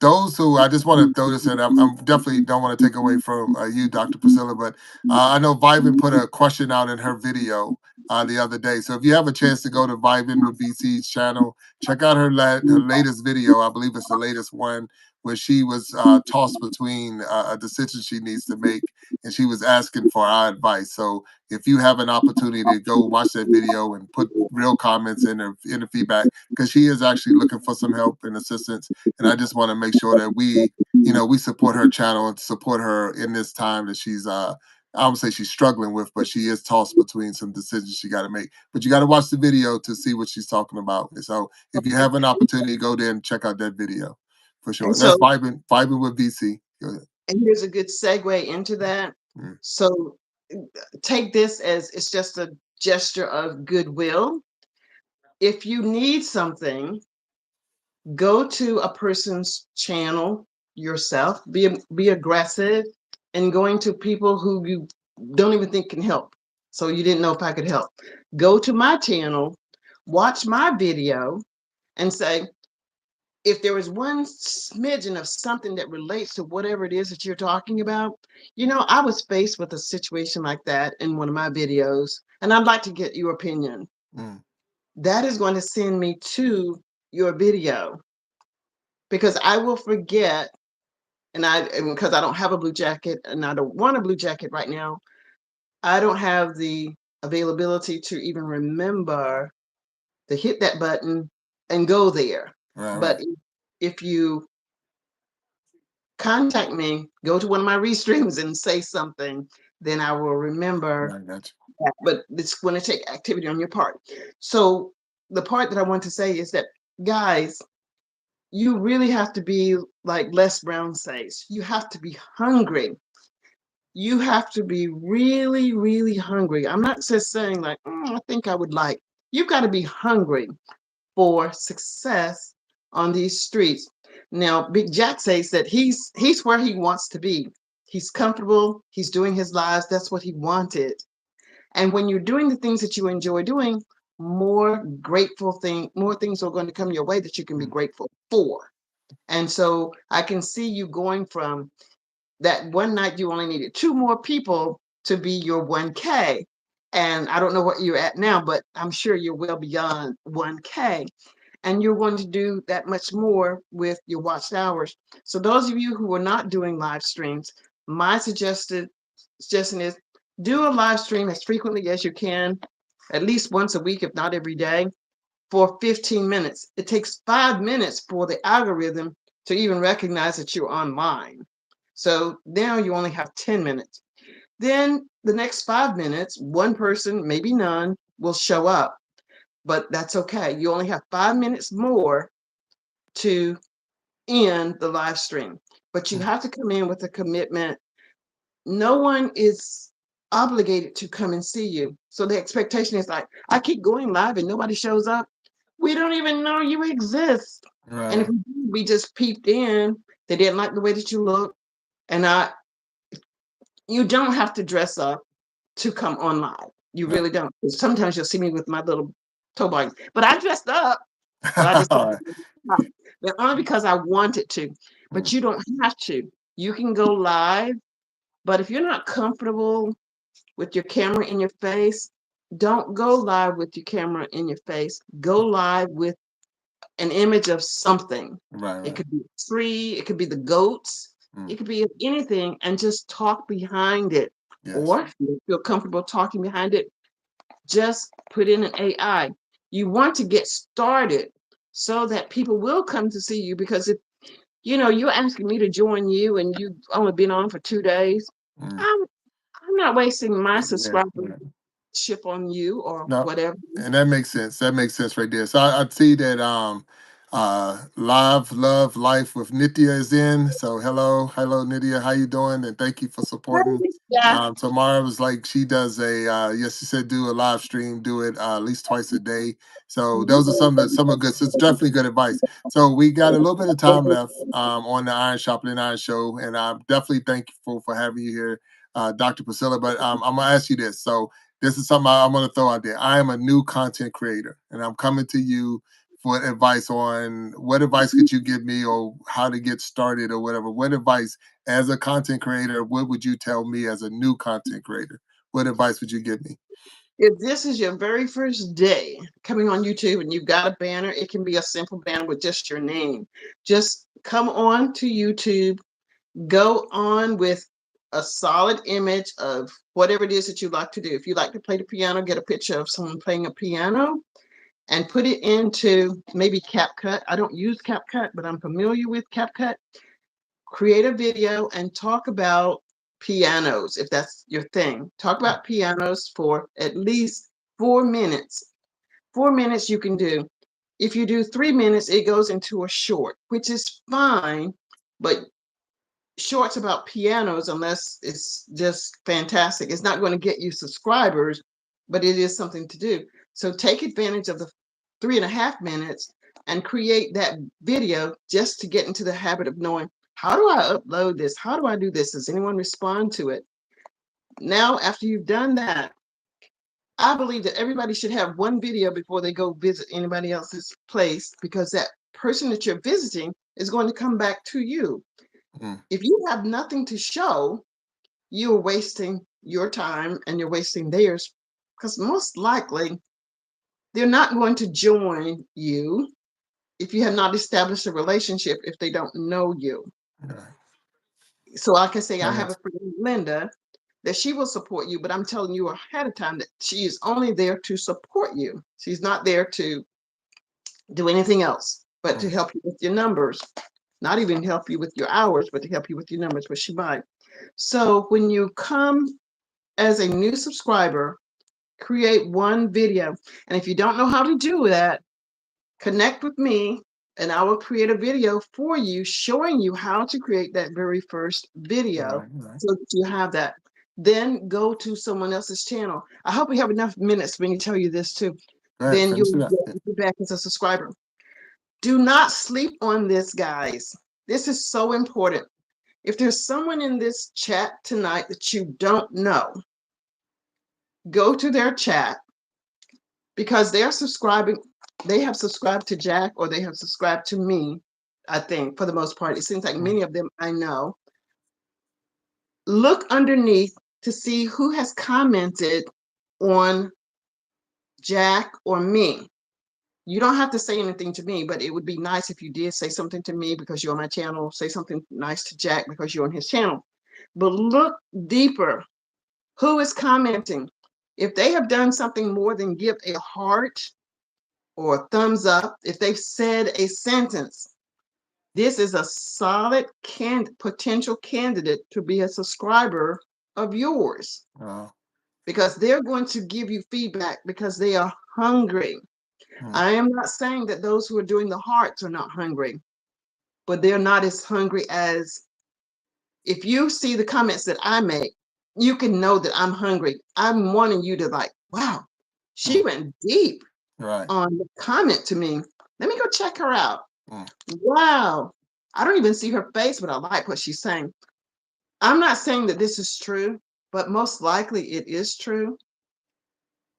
Those who I just want to throw this in. I'm definitely don't want to take away from you, Dr. Priscilla, but I know Vibin put a question out in her video the other day. So if you have a chance to go to Vibin with VC's channel, check out her latest video. I believe it's the latest one where she was tossed between a decision she needs to make, and she was asking for our advice. So if you have an opportunity to go watch that video and put real comments in the feedback, because she is actually looking for some help and assistance, and I just want to make sure that we support her channel and support her in this time that she's I would say she's struggling with, but she is tossed between some decisions she got to make. But you got to watch the video to see what she's talking about. And so if you have an opportunity, go there and check out that video for sure. And And that's so, vibing with VC. Go ahead. and here's a good segue into that. Mm. So take this as it's just a gesture of goodwill. If you need something, go to a person's channel yourself, be aggressive and going to people who you don't even think can help. So you didn't know if I could help. Go to my channel, watch my video and say, if there is one smidgen of something that relates to whatever it is that you're talking about, I was faced with a situation like that in one of my videos, and I'd like to get your opinion. Mm. That is going to send me to your video because I will forget, and because I don't have a blue jacket and I don't want a blue jacket right now, I don't have the availability to even remember to hit that button and go there. Right, But right. if you contact me, go to one of my restreams and say something, then I will remember I got that. But it's going to take activity on your part. So the part that I want to say is that, guys, you really have to be like Les Brown says, you have to be hungry. You have to be really, really hungry. I'm not just saying like, I think I would like. You've got to be hungry for success on these streets. Now, Big Jack says that he's where he wants to be. He's comfortable. He's doing his lives. That's what he wanted. And when you're doing the things that you enjoy doing, more things are going to come your way that you can be you. grateful for. And so I can see you going from that one night you only needed two more people to be your 1K. And I don't know what you're at now, but I'm sure you're well beyond 1K. And you're going to do that much more with your watched hours. So those of you who are not doing live streams, my suggestion is do a live stream as frequently as you can, at least once a week, if not every day, for 15 minutes. It takes 5 minutes for the algorithm to even recognize that you're online. So now you only have 10 minutes. Then the next 5 minutes, one person, maybe none, will show up, but that's okay. You only have 5 minutes more to end the live stream, but you Mm. have to come in with a commitment. No one is obligated to come and see you. So the expectation is like, I keep going live and nobody shows up. We don't even know you exist. And if Right. we just peeped in, they didn't like the way that you look. And you don't have to dress up to come on live. You Right. really don't. Sometimes you'll see me with my little toe boys, but I dressed up. But I just All right. but only because I wanted to. Mm. But you don't have to. You can go live, but if you're not comfortable with your camera in your face, don't go live with your camera in your face. Go live with an image of something. Right, It right. could be a tree, it could be the goats, Mm. it could be anything, and just talk behind it. Yes. Or if you feel comfortable talking behind it, just put in an AI. You want to get started so that people will come to see you because if you're asking me to join you and you've only been on for 2 days, Mm. I'm I'm not wasting my Yeah. subscribership Right. on you or No, whatever. and that makes sense. That makes sense right there. So I see that Live Love Life with Nitya is in. So hello Nitya, how you doing? And thank you for supporting. Yeah. Tamara was like she does a yes, she said do a live stream, do it at least twice a day. So those are some of good. So it's definitely good advice. So we got a little bit of time left on the Iron Sharpening Iron Show, and I'm definitely thankful for having you here, Dr. Priscilla. But I'm gonna ask you this. So this is something I'm going to throw out there. I am a new content creator, and I'm coming to you for advice on what advice could you give me, or how to get started, or whatever. What advice, as a content creator, what would you tell me as a new content creator? What advice would you give me? If this is your very first day coming on YouTube and you've got a banner, it can be a simple banner with just your name. Just come on to YouTube, go on with a solid image of whatever it is that you like to do. If you like to play the piano, get a picture of someone playing a piano and put it into maybe CapCut. I don't use CapCut, but I'm familiar with CapCut. Create a video and talk about pianos if that's your thing. Talk about pianos for at least 4 minutes. 4 minutes you can do. If you do 3 minutes, it goes into a short, which is fine, but shorts about pianos, unless it's just fantastic, it's not going to get you subscribers, but it is something to do. So take advantage of the 3.5 minutes and create that video just to get into the habit of knowing, how do I upload this? How do I do this? Does anyone respond to it? Now, after you've done that, I believe that everybody should have one video before they go visit anybody else's place, because that person that you're visiting is going to come back to you. Mm. If you have nothing to show, you're wasting your time and you're wasting theirs, because most likely they're not going to join you if you have not established a relationship, if they don't know you. Right. So I can say, I That have a makes friend, Linda, that she will support you, but I'm telling you ahead of time that she is only there to support you. She's not there to do anything else but to mm. help you with your numbers, not even help you with your hours, but to help you with your numbers, but she might. So when you come as a new subscriber, create one video. And if you don't know how to do that, connect with me and I will create a video for you showing you how to create that very first video Right, right. so that you have that. Then go to someone else's channel. I hope we have enough minutes for me to tell you this too. Go ahead, Then finish you'll it up. Yeah. get back as a subscriber. Do not sleep on this, guys. This is so important. If there's someone in this chat tonight that you don't know, go to their chat because they're subscribing. They have subscribed to Jack or they have subscribed to me, I think, for the most part. It seems like Mm. many of them I know. Look underneath to see who has commented on Jack or me. You don't have to say anything to me, but it would be nice if you did say something to me because you're on my channel, say something nice to Jack because you're on his channel. But look deeper. Who is commenting? If they have done something more than give a heart or a thumbs up, if they've said a sentence, this is a solid potential candidate to be a subscriber of yours Oh. because they're going to give you feedback because they are hungry. Mm. I am not saying that those who are doing the hearts are not hungry, but they're not as hungry as if you see the comments that I make, you can know that I'm hungry. I'm wanting you to like, wow, she Mm. went deep Right. on the comment to me. Let me go check her out. Mm. Wow. I don't even see her face, but I like what she's saying. I'm not saying that this is true, but most likely it is true.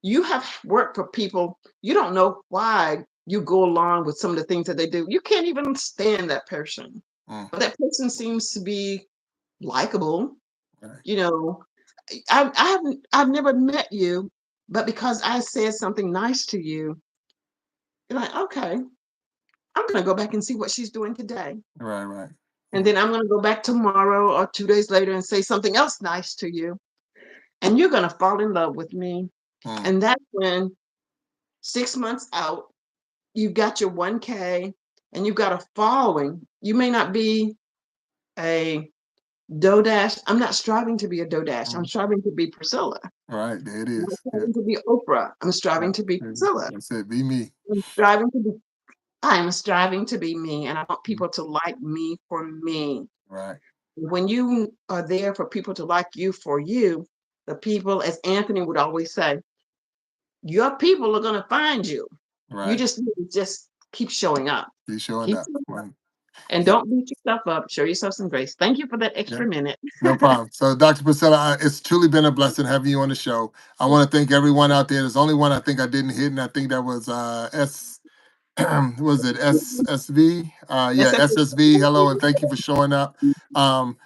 You have worked for people, you don't know why you go along with some of the things that they do. You can't even stand that person, Mm. but that person seems to be likable. Right. You know, I've never met you, but because I said something nice to you, you're like, okay, I'm gonna go back and see what she's doing today. Right. Right. And Mm. then I'm gonna go back tomorrow or 2 days later and say something else nice to you. And you're gonna fall in love with me. Mm. And that's when 6 months out, you've got your 1K and you've got a following. You may not be a Dodash. I'm not striving to be a Dodash. I'm Mm. striving to be Priscilla. Right. There it I'm not is. Yeah. striving to be Oprah. I'm Yeah. striving to be Yeah. Priscilla. That's it. Be me. I'm striving to be I'm striving to be me, and I want Mm. people to like me for me. Right. When you are there for people to like you for you, the people, as Anthony would always say, your people are going to find you. You Right. just keep showing up. Be showing Keep up. showing up. Right. And Yeah. don't beat yourself up. Show yourself some grace. Thank you for that Yeah. extra minute. No problem. So, Dr. Priscilla, it's truly been a blessing having you on the show. I want to thank everyone out there. There's only one I think I didn't hit, and I think that was was it SSV? Yeah, Yes, SSV. Hello, and thank you for showing up. Um,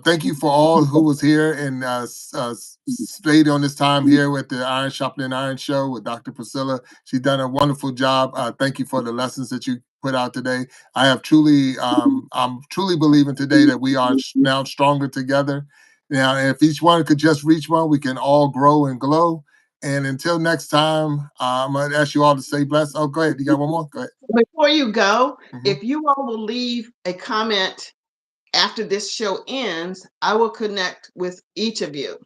thank you for all who was here and stayed on this time here with the Iron Sharpening Iron Show with Dr. Priscilla. She's done a wonderful job. Thank you for the lessons that you put out today. I have truly, I'm truly believing today that we are now stronger together. Now, if each one could just reach one, we can all grow and glow. And until next time, I'm going to ask you all to say bless. Oh, go ahead. You got one more? Go ahead. before you go, Hmm. if you all will leave a comment after this show ends, I will connect with each of you.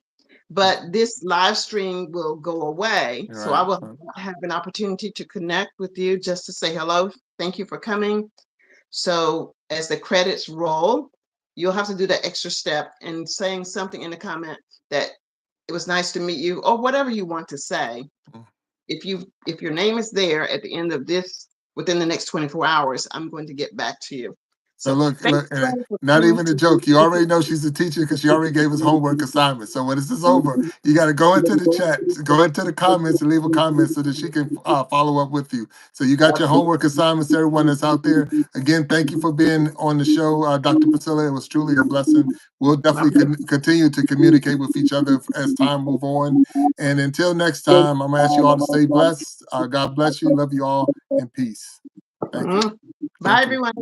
But this live stream will go away. So I Right. will have an opportunity to connect with you just to say hello. Thank you for coming. So as the credits roll, you'll have to do that extra step and saying something in the comment that it was nice to meet you or whatever you want to say. If your name is there at the end of this, within the next 24 hours, I'm going to get back to you. So So look, thank look, you and all for not coming even a to. joke. You already know she's a teacher because she already gave us homework assignments. So when this is over, you got to go into the chat, go into the comments, and leave a comment so that she can follow up with you. So you got your homework assignments, everyone that's out there. Again, thank you for being on the show, Dr. Priscilla. It was truly a blessing. We'll definitely continue to communicate with each other as time move on. And until next time, I'm gonna ask you all to stay blessed. God bless you. Love you all, and peace. Thank you. Mhm. Bye, Thank you. everyone.